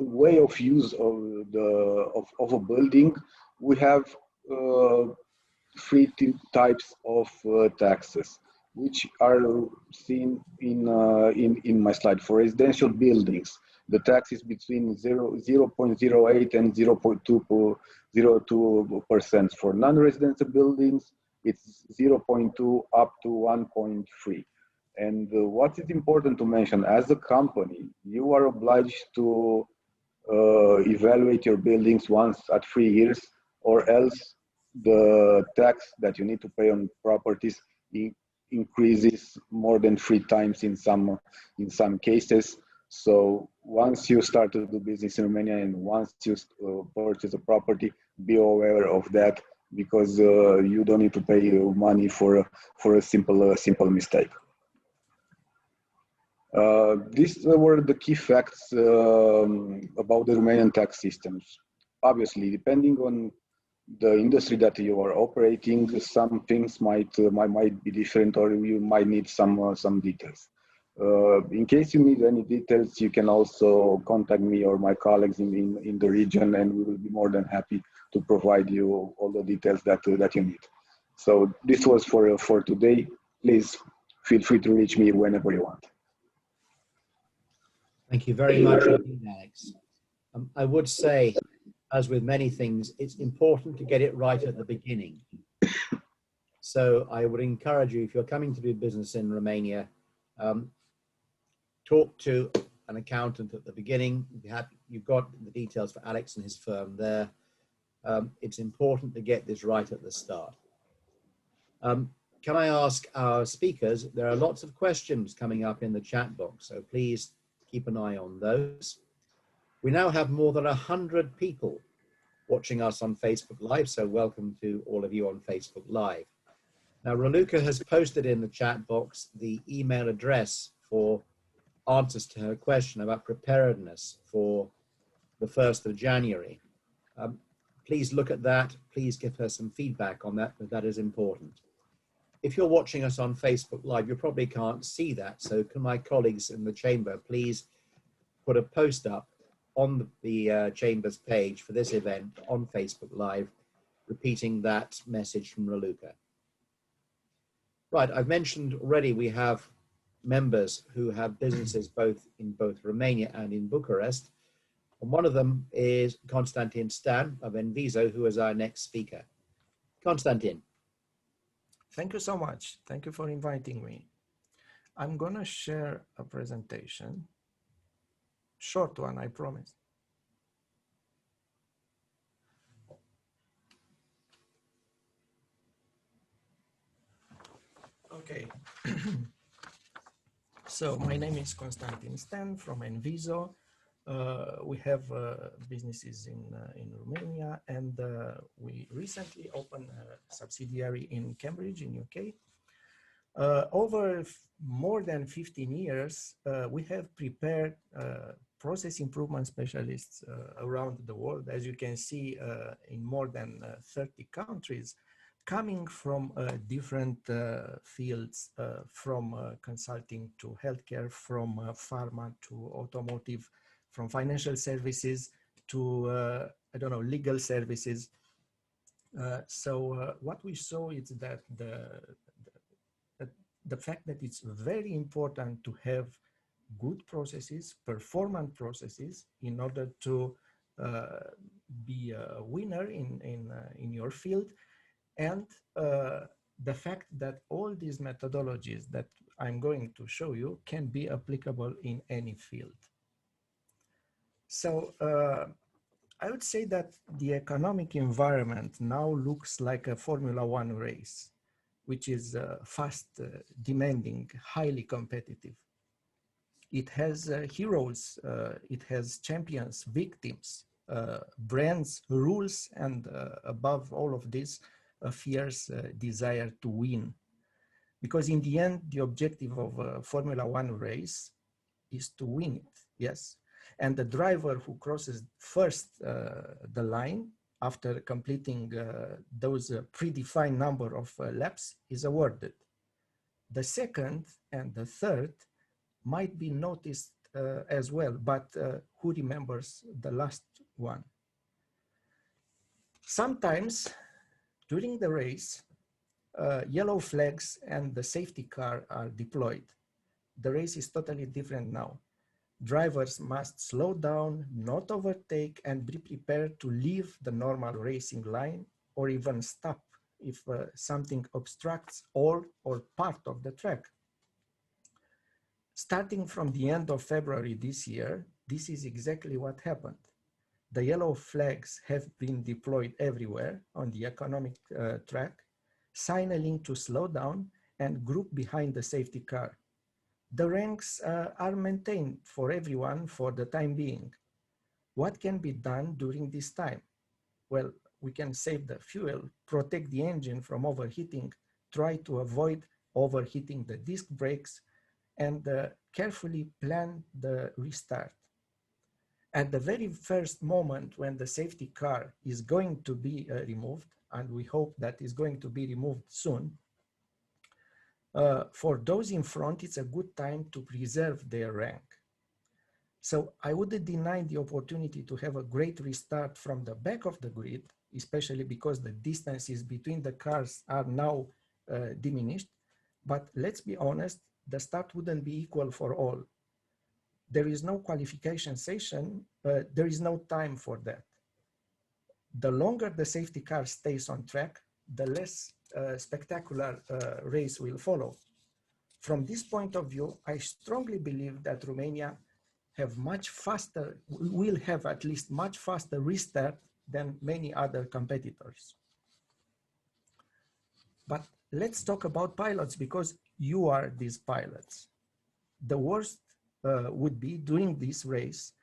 F: way of use of a building, we have 3 types of taxes, which are seen in my slide. For residential buildings, the tax is between 0.08 and 0.02%. For non-residential buildings, it's 0.2 up to 1.3. And what is important to mention, as a company, you are obliged to evaluate your buildings once at 3 years, or else the tax that you need to pay on properties increases more than 3 times in some cases. So once you start to do business in Romania and once you purchase a property, be aware of that, because you don't need to pay money for a simple mistake. These were the key facts about the Romanian tax systems. Obviously, depending on the industry that you are operating, some things might be different, or you might need some details. In case you need any details, you can also contact me or my colleagues in the region, and we will be more than happy to provide you all the details that you need. So this was for today. Please feel free to reach me whenever you want.
A: Thank you very much indeed, Alex. I would say, as with many things, it's important to get it right at the beginning. So I would encourage you, if you're coming to do business in Romania, talk to an accountant at the beginning. You've got the details for Alex and his firm there. It's important to get this right at the start. Can I ask our speakers, there are lots of questions coming up in the chat box, so please keep an eye on those. We now have more than 100 people watching us on Facebook Live, so welcome to all of you on Facebook Live. Now, Raluca has posted in the chat box the email address for answers to her question about preparedness for the 1st of January. Please look at that. Please give her some feedback on that, because that is important. If you're watching us on Facebook Live, you probably can't see that. So can my colleagues in the chamber please put a post up on the chamber's page for this event on Facebook Live, repeating that message from Raluca. Right, I've mentioned already we have members who have businesses in both Romania and in Bucharest. And one of them is Constantin Stan of Enviso, who is our next speaker. Constantin.
G: Thank you so much. Thank you for inviting me. I'm going to share a presentation, short one, I promise. Okay. So my name is Constantin Stan from Enviso. We have businesses in Romania, and we recently opened a subsidiary in Cambridge in UK. Over more than 15 years, we have prepared process improvement specialists around the world, as you can see, in more than 30 countries, coming from different fields, from consulting to healthcare, from pharma to automotive, from financial services to, I don't know, legal services. So what we saw is that the fact that it's very important to have good processes, performant processes, in order to be a winner in your field, and the fact that all these methodologies that I'm going to show you can be applicable in any field. So I would say that the economic environment now looks like a Formula One race, which is fast, demanding, highly competitive. It has heroes, it has champions, victims, brands, rules, and above all of this, a fierce desire to win. Because in the end, the objective of a Formula One race is to win it, yes. And the driver who crosses first the line after completing those predefined number of laps is awarded. The second and the third might be noticed as well, but who remembers the last one? Sometimes during the race, yellow flags and the safety car are deployed. The race is totally different now. Drivers must slow down, not overtake, and be prepared to leave the normal racing line or even stop if something obstructs all or part of the track. Starting from the end of February this year, this is exactly what happened. The yellow flags have been deployed everywhere on the economic track, signaling to slow down and group behind the safety car. The ranks are maintained for everyone for the time being. What can be done during this time? Well, we can save the fuel, protect the engine from overheating, try to avoid overheating the disc brakes, and carefully plan the restart. At the very first moment when the safety car is going to be removed, and we hope that is going to be removed soon, for those in front, it's a good time to preserve their rank. So I wouldn't deny the opportunity to have a great restart from the back of the grid, especially because the distances between the cars are now diminished. But let's be honest, the start wouldn't be equal for all. There is no qualification session, there is no time for that. The longer the safety car stays on track, the less spectacular race will follow. From this point of view, I strongly believe that Romania will have at least much faster restart than many other competitors. But let's talk about pilots, because you are these pilots. The worst would be during this race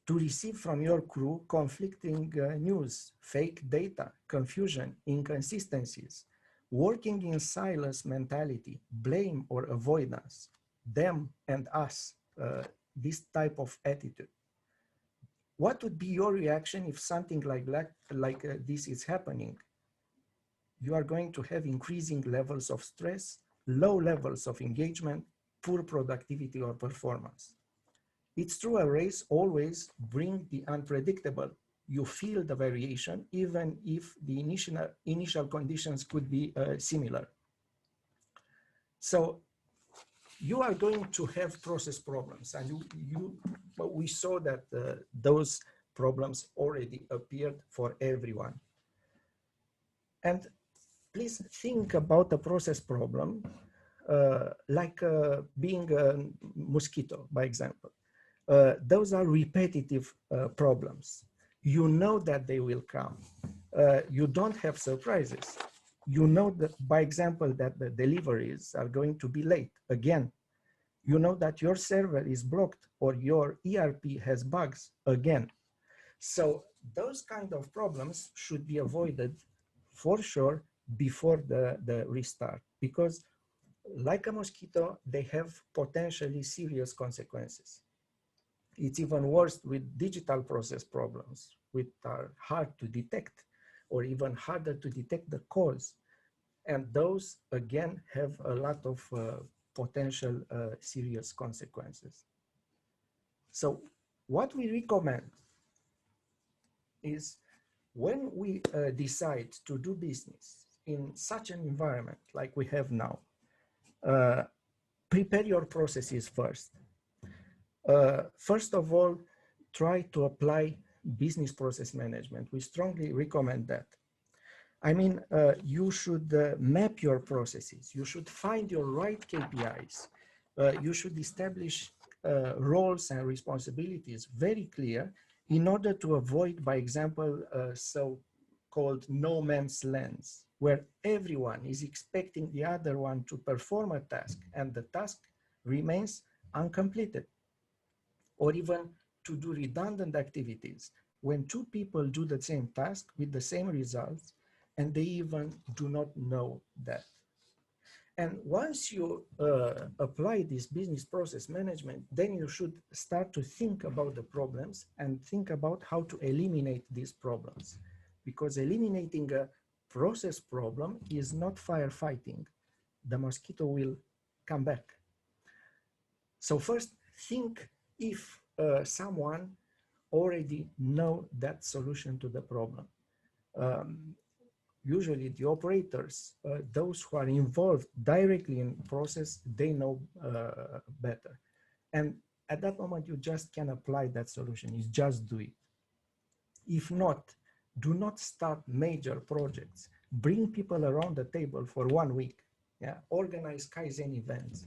G: to receive from your crew conflicting news, fake data, confusion, inconsistencies, working in silence mentality, blame or avoidance, them and us, this type of attitude. What would be your reaction if something like this is happening? You are going to have increasing levels of stress, low levels of engagement, poor productivity or performance. It's true, a race always brings the unpredictable. You feel the variation, even if the initial conditions could be similar. So you are going to have process problems, and we saw that those problems already appeared for everyone. And please think about a process problem like being a mosquito, by example. Those are repetitive problems. You know that they will come. You don't have surprises. You know that, by example, that the deliveries are going to be late again. You know that your server is blocked or your ERP has bugs again. So those kind of problems should be avoided for sure before the restart, because like a mosquito, they have potentially serious consequences. It's even worse with digital process problems, which are hard to detect or even harder to detect the cause. And those, again, have a lot of potential serious consequences. So what we recommend is, when we decide to do business in such an environment like we have now, prepare your processes first. First of all, try to apply business process management. We strongly recommend that. I mean, you should map your processes. You should find your right KPIs. You should establish roles and responsibilities very clear in order to avoid, by example, so-called no man's lands, where everyone is expecting the other one to perform a task and the task remains uncompleted, or even to do redundant activities when two people do the same task with the same results and they even do not know that. And once you apply this business process management, then you should start to think about the problems and think about how to eliminate these problems. Because eliminating a process problem is not firefighting. The mosquito will come back. So first, think if someone already know that solution to the problem. Usually the operators, those who are involved directly in process, they know better. And at that moment, you just can apply that solution. You just do it. If not, do not start major projects. Bring people around the table for 1 week. Yeah? Organize Kaizen events.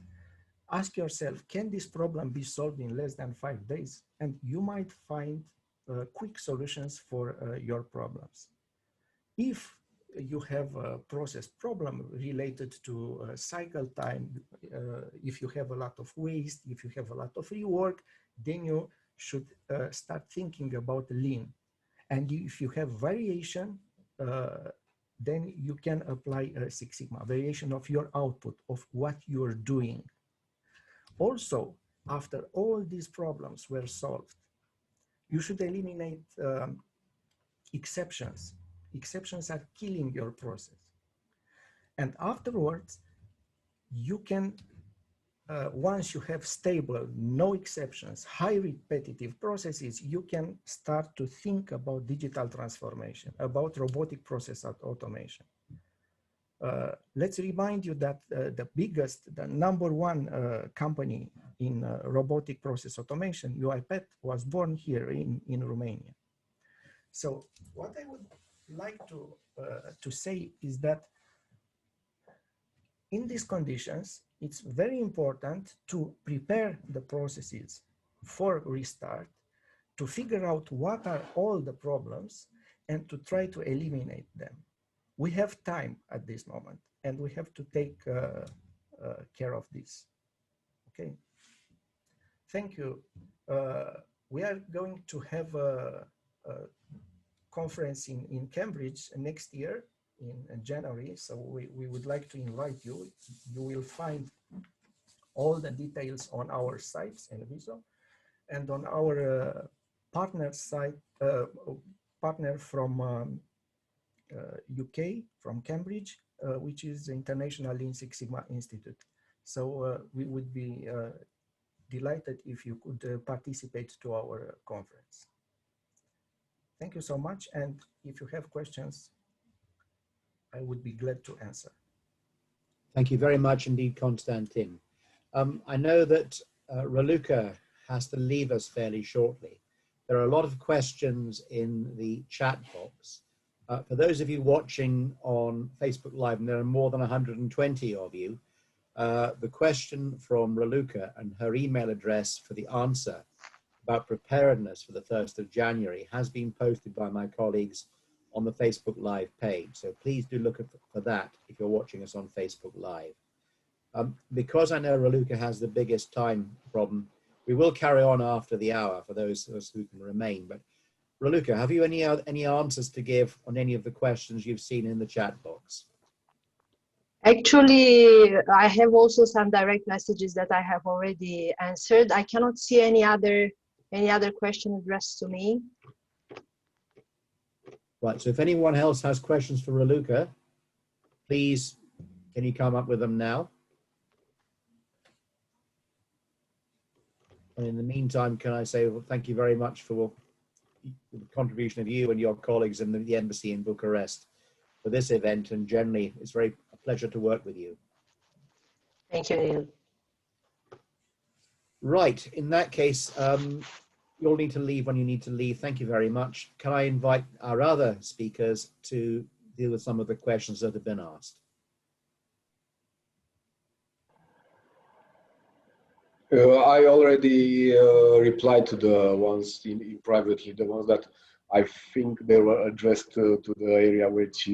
G: Ask yourself, can this problem be solved in less than 5 days? And you might find quick solutions for your problems. If you have a process problem related to cycle time, if you have a lot of waste, if you have a lot of rework, then you should start thinking about lean. And if you have variation, then you can apply Six Sigma, variation of your output, of what you're doing. Also, after all these problems were solved, you should eliminate exceptions. Exceptions are killing your process. And afterwards, you can, once you have stable, no exceptions, high repetitive processes, you can start to think about digital transformation, about robotic process automation. Let's remind you that the #1 company in robotic process automation, UiPath, was born here in Romania. So what I would like to say is that in these conditions, it's very important to prepare the processes for restart, to figure out what are all the problems and to try to eliminate them. We have time at this moment and we have to take care of this. Okay. Thank you. We are going to have a conference in Cambridge next year in January. So we would like to invite you. You will find all the details on our sites, Enviso, and on our partner site, partner from UK, from Cambridge, which is the International Lean Six Sigma Institute. So we would be delighted if you could participate to our conference. Thank you so much. And if you have questions, I would be glad to answer.
A: Thank you very much indeed, Constantin. I know that Raluca has to leave us fairly shortly. There are a lot of questions in the chat box. For those of you watching on Facebook Live, and there are more than 120 of you, the question from Raluca and her email address for the answer about preparedness for the 1st of January has been posted by my colleagues on the Facebook Live page. So please do look for that if you're watching us on Facebook Live. Because I know Raluca has the biggest time problem, we will carry on after the hour for those of us who can remain. But Raluca, have you any answers to give on any of the questions you've seen in the chat box?
E: Actually, I have also some direct messages that I have already answered. I cannot see any other question addressed to me.
A: Right, so if anyone else has questions for Raluca, please, can you come up with them now? And in the meantime, can I say, well, thank you very much for the contribution of you and your colleagues in the embassy in Bucharest for this event, and generally it's a pleasure to work with you.
E: Thank you, Neil.
A: Right, in that case, you'll need to leave when you need to leave. Thank you very much. Can I invite our other speakers to deal with some of the questions that have been asked?
F: I already replied to the ones in privately, the ones that I think they were addressed to the area which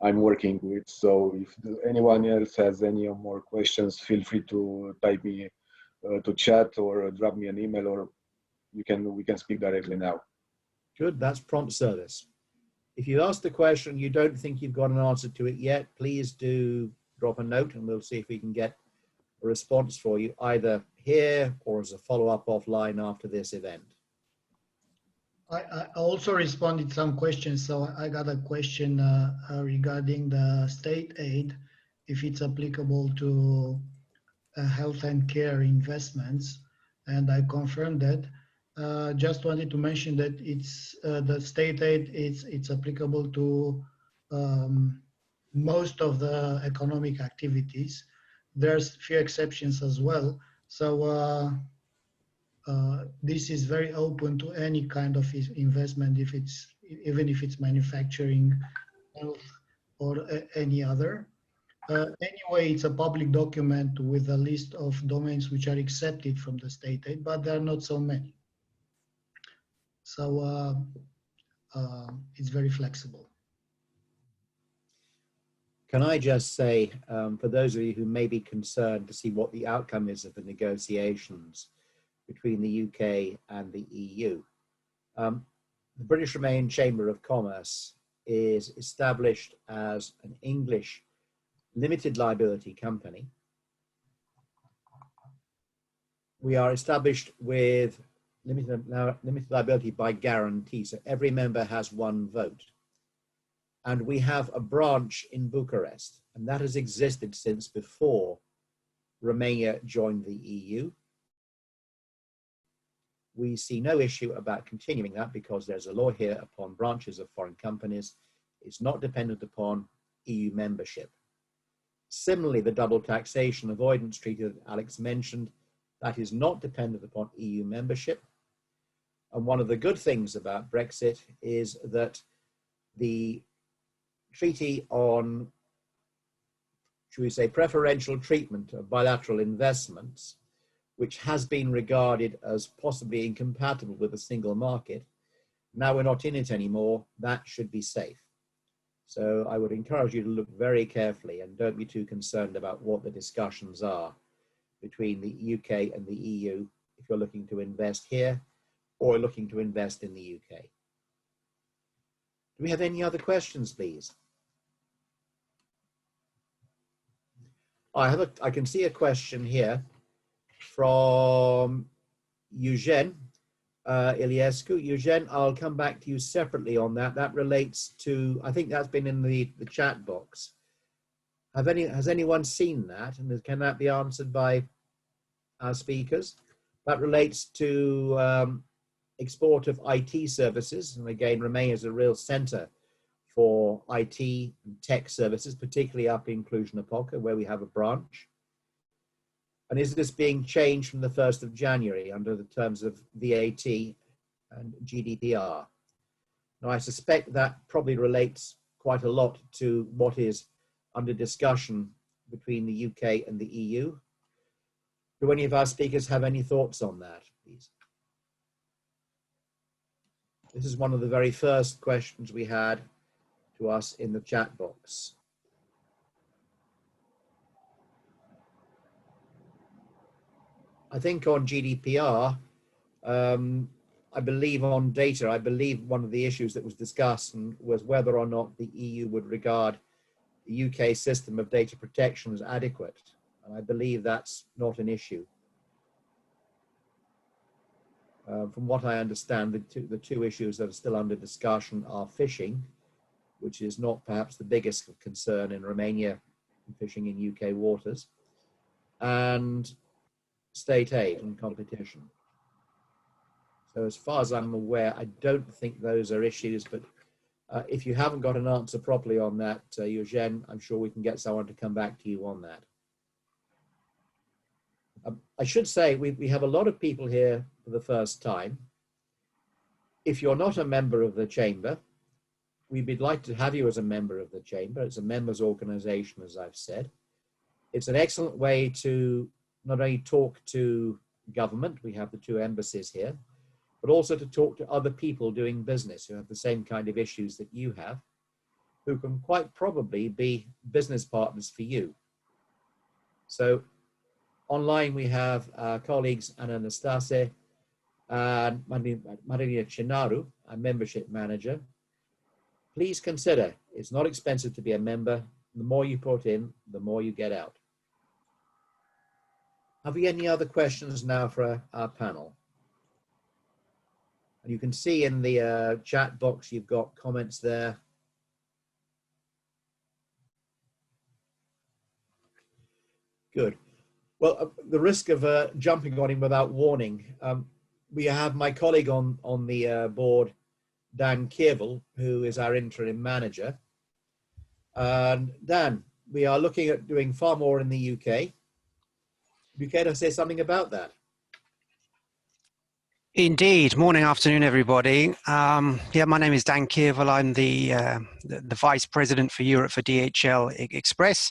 F: I'm working with. So if anyone else has any more questions, feel free to type me to chat or drop me an email, or we can speak directly now.
A: Good, that's prompt service. If you ask the question, you don't think you've got an answer to it yet, please do drop a note and we'll see if we can get a response for you either here or as a follow-up offline after this event.
C: I also responded some questions. So I got a question regarding the state aid, if it's applicable to health and care investments, and I confirmed that. Just wanted to mention that it's the state aid. It's applicable to most of the economic activities. There's few exceptions as well. So this is very open to any kind of investment, if it's even if it's manufacturing, health, or any other. Anyway, it's a public document with a list of domains which are accepted from the state aid, but there are not so many. So it's very flexible.
A: Can I just say, for those of you who may be concerned to see what the outcome is of the negotiations between the UK and the EU, the British Romanian Chamber of Commerce is established as an English limited liability company. We are established with limited liability by guarantee, so every member has one vote. And we have a branch in Bucharest, and that has existed since before Romania joined the EU. We see no issue about continuing that because there's a law here upon branches of foreign companies. It's not dependent upon EU membership. Similarly, the double taxation avoidance treaty that Alex mentioned, that is not dependent upon EU membership. And one of the good things about Brexit is that the treaty on, should we say, preferential treatment of bilateral investments, which has been regarded as possibly incompatible with a single market, now we're not in it anymore, that should be safe. So I would encourage you to look very carefully and don't be too concerned about what the discussions are between the UK and the EU if you're looking to invest here or looking to invest in the UK. Do we have any other questions, please? I can see a question here from Eugene Mihailescu. Eugene, I'll come back to you separately on that. That relates to, I think that's been in the chat box. Has anyone seen that? And can that be answered by our speakers? That relates to export of IT services. And again, Romania is a real center for IT and tech services, particularly up in Cluj-Napoca, where we have a branch. And is this being changed from the 1st of January under the terms of VAT and GDPR? Now, I suspect that probably relates quite a lot to what is under discussion between the UK and the EU. Do any of our speakers have any thoughts on that, please? This is one of the very first questions we had to us in the chat box. I think on GDPR, I believe on data, I believe one of the issues that was discussed was whether or not the EU would regard the UK system of data protection as adequate. And I believe that's not an issue. From what I understand, the two issues that are still under discussion are fishing, which is not perhaps the biggest concern in Romania, fishing in UK waters, and state aid and competition. So as far as I'm aware, I don't think those are issues, but if you haven't got an answer properly on that, Eugene, I'm sure we can get someone to come back to you on that. I should say we have a lot of people here for the first time. If you're not a member of the Chamber, we'd like to have you as a member of the Chamber. It's a members organization, as I've said. It's an excellent way to not only talk to government, we have the two embassies here, but also to talk to other people doing business who have the same kind of issues that you have, who can quite probably be business partners for you. So online we have our colleagues Anastase and Maria Chinaru, our membership manager. Please consider, it's not expensive to be a member. The more you put in, the more you get out. Have we any other questions now for our panel? And you can see in the chat box, you've got comments there. Good. Well, the risk of jumping on him without warning, we have my colleague on the board, Dan Kierval, who is our interim manager. And Dan, we are looking at doing far more in the UK. Do you care to say something about that?
H: Indeed. Morning, afternoon, everybody. Yeah, my name is Dan Kierval. I'm the Vice President for Europe for DHL Express.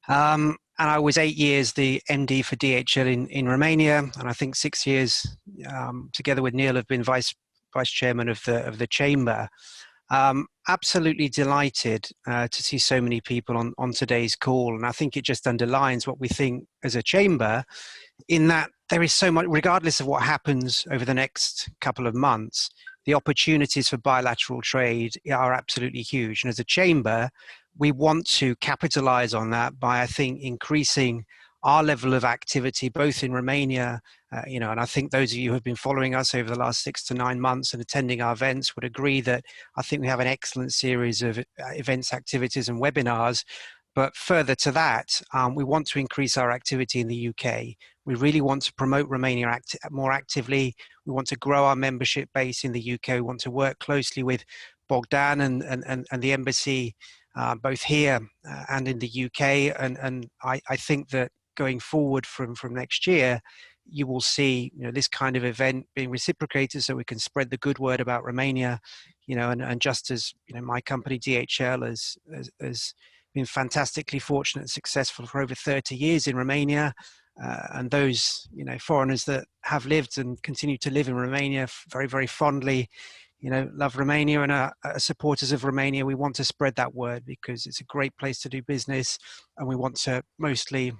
H: And I was 8 years the MD for DHL in Romania, and I think 6 years together with Neil have been Vice Chairman of the Chamber. Absolutely delighted to see so many people on today's call, and I think it just underlines what we think as a Chamber, in that there is so much, regardless of what happens over the next couple of months, the opportunities for bilateral trade are absolutely huge. And as a Chamber, we want to capitalize on that by, I think, increasing our level of activity, both in Romania, and I think those of you who have been following us over the last 6 to 9 months and attending our events would agree that I think we have an excellent series of events, activities and webinars. But further to that, we want to increase our activity in the UK. We really want to promote Romania more actively. We want to grow our membership base in the UK. We want to work closely with Bogdan and the embassy, both here and in the UK. And I think that going forward from next year, you will see this kind of event being reciprocated, so we can spread the good word about Romania. And just as my company DHL has been fantastically fortunate and successful for over 30 years in Romania, and those foreigners that have lived and continue to live in Romania very, very fondly, love Romania and are supporters of Romania. We want to spread that word because it's a great place to do business, and we want to mostly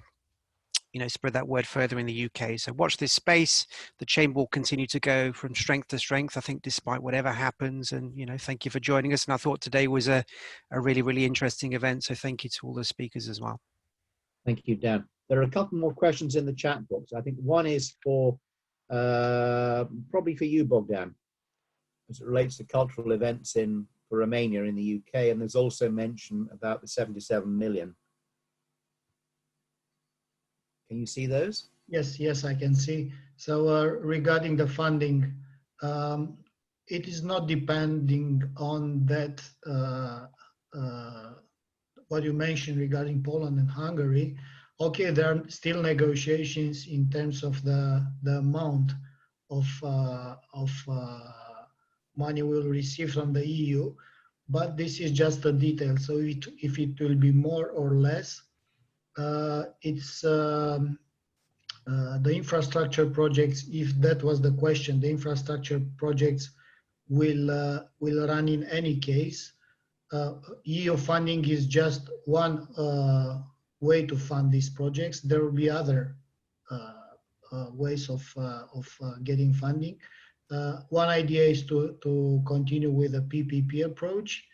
H: spread that word further in the UK. So watch this space. The Chamber will continue to go from strength to strength, I think, despite whatever happens. And, thank you for joining us. And I thought today was a really, really interesting event. So thank you to all the speakers as well.
A: Thank you, Dan. There are a couple more questions in the chat box. I think one is for, probably for you, Bogdan, as it relates to cultural events for Romania in the UK. And there's also mention about the 77 million. Can you see those?
C: Yes, I can see. So regarding the funding, it is not depending on that, what you mentioned regarding Poland and Hungary. Okay, there are still negotiations in terms of the amount of money we'll receive from the EU, but this is just a detail. So if it will be more or less, it's the infrastructure projects. If that was the question, the infrastructure projects will run in any case. EU funding is just one way to fund these projects. There will be other ways of getting funding. One idea is to continue with a PPP approach,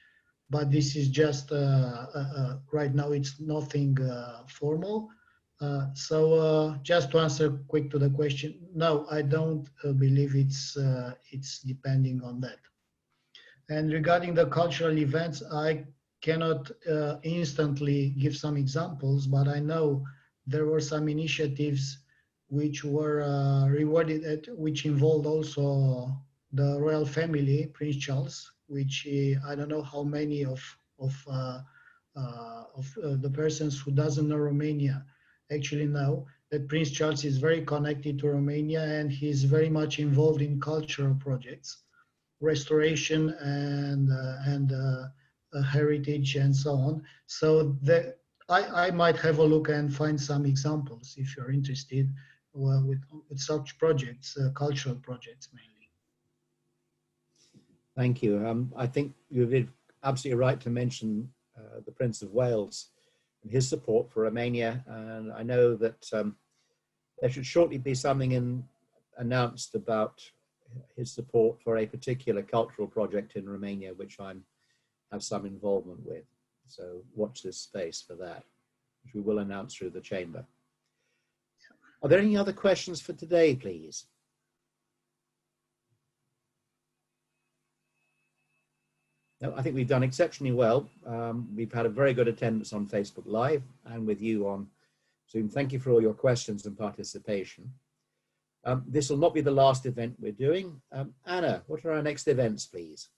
C: but this is just right now it's nothing formal. So just to answer quick to the question, no, I don't believe it's depending on that. And regarding the cultural events, I cannot instantly give some examples, but I know there were some initiatives which were rewarded, which involved also the royal family, Prince Charles, which I don't know how many of the persons who doesn't know Romania actually know. that Prince Charles is very connected to Romania and he's very much involved in cultural projects, restoration and heritage and so on. So I might have a look and find some examples if you're interested with such projects, cultural projects mainly.
A: Thank you. I think you did absolutely right to mention the Prince of Wales and his support for Romania. And I know that there should shortly be something announced about his support for a particular cultural project in Romania, which I have some involvement with. So watch this space for that, which we will announce through the chamber. Are there any other questions for today, please? No, I think we've done exceptionally well. We've had a very good attendance on Facebook Live and with you on Zoom. Thank you for all your questions and participation. This will not be the last event we're doing. Anna, what are our next events, please?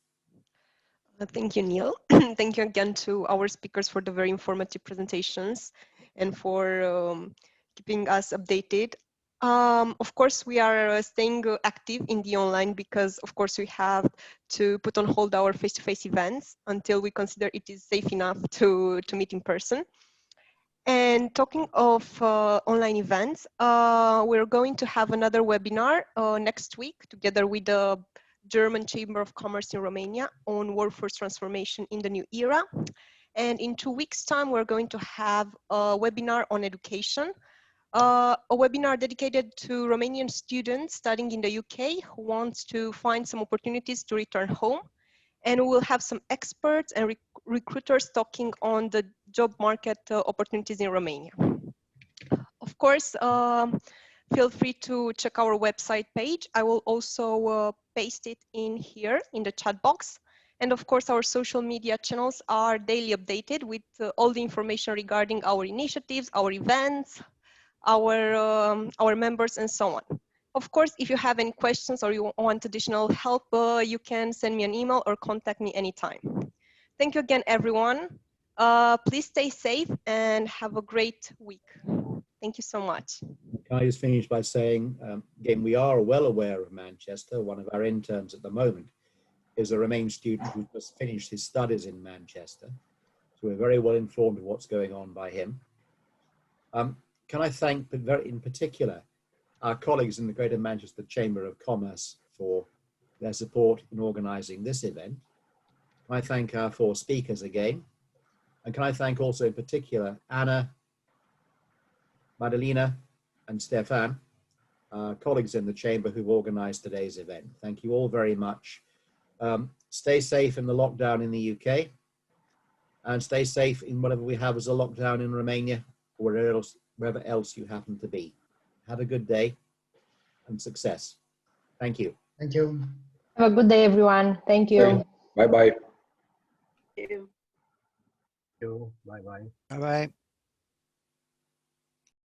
I: Thank you, Neil. Thank you again to our speakers for the very informative presentations and for keeping us updated. Of course, we are staying active in the online because, of course, we have to put on hold our face-to-face events until we consider it is safe enough to meet in person. And talking of online events, we're going to have another webinar next week together with the German Chamber of Commerce in Romania on workforce transformation in the new era. And in 2 weeks' time, we're going to have a webinar on education, a webinar dedicated to Romanian students studying in the UK who want to find some opportunities to return home. And we'll have some experts and recruiters talking on the job market opportunities in Romania. Of course, feel free to check our website page. I will also paste it in here in the chat box. And of course, our social media channels are daily updated with all the information regarding our initiatives, our events, our members, and so on. Of course, if you have any questions or you want additional help, you can send me an email or contact me anytime. Thank you again, everyone. Please stay safe and have a great week. Thank you so much.
A: Can I just finish by saying, again, we are well aware of Manchester. One of our interns at the moment is a Romanian student who just finished his studies in Manchester. So we're very well informed of what's going on by him. Can I thank, in particular, our colleagues in the Greater Manchester Chamber of Commerce for their support in organising this event. Can I thank our 4 speakers again? And can I thank also in particular Anna, Madalina, and Stefan, colleagues in the Chamber who've organised today's event. Thank you all very much. Stay safe in the lockdown in the UK, and stay safe in whatever we have as a lockdown in Romania or wherever else you happen to be. Have a good day and success. Thank you.
C: Thank you.
E: Have a good day, everyone. Thank you.
B: Bye-bye.
I: Thank you.
J: Bye-bye.
H: Bye-bye.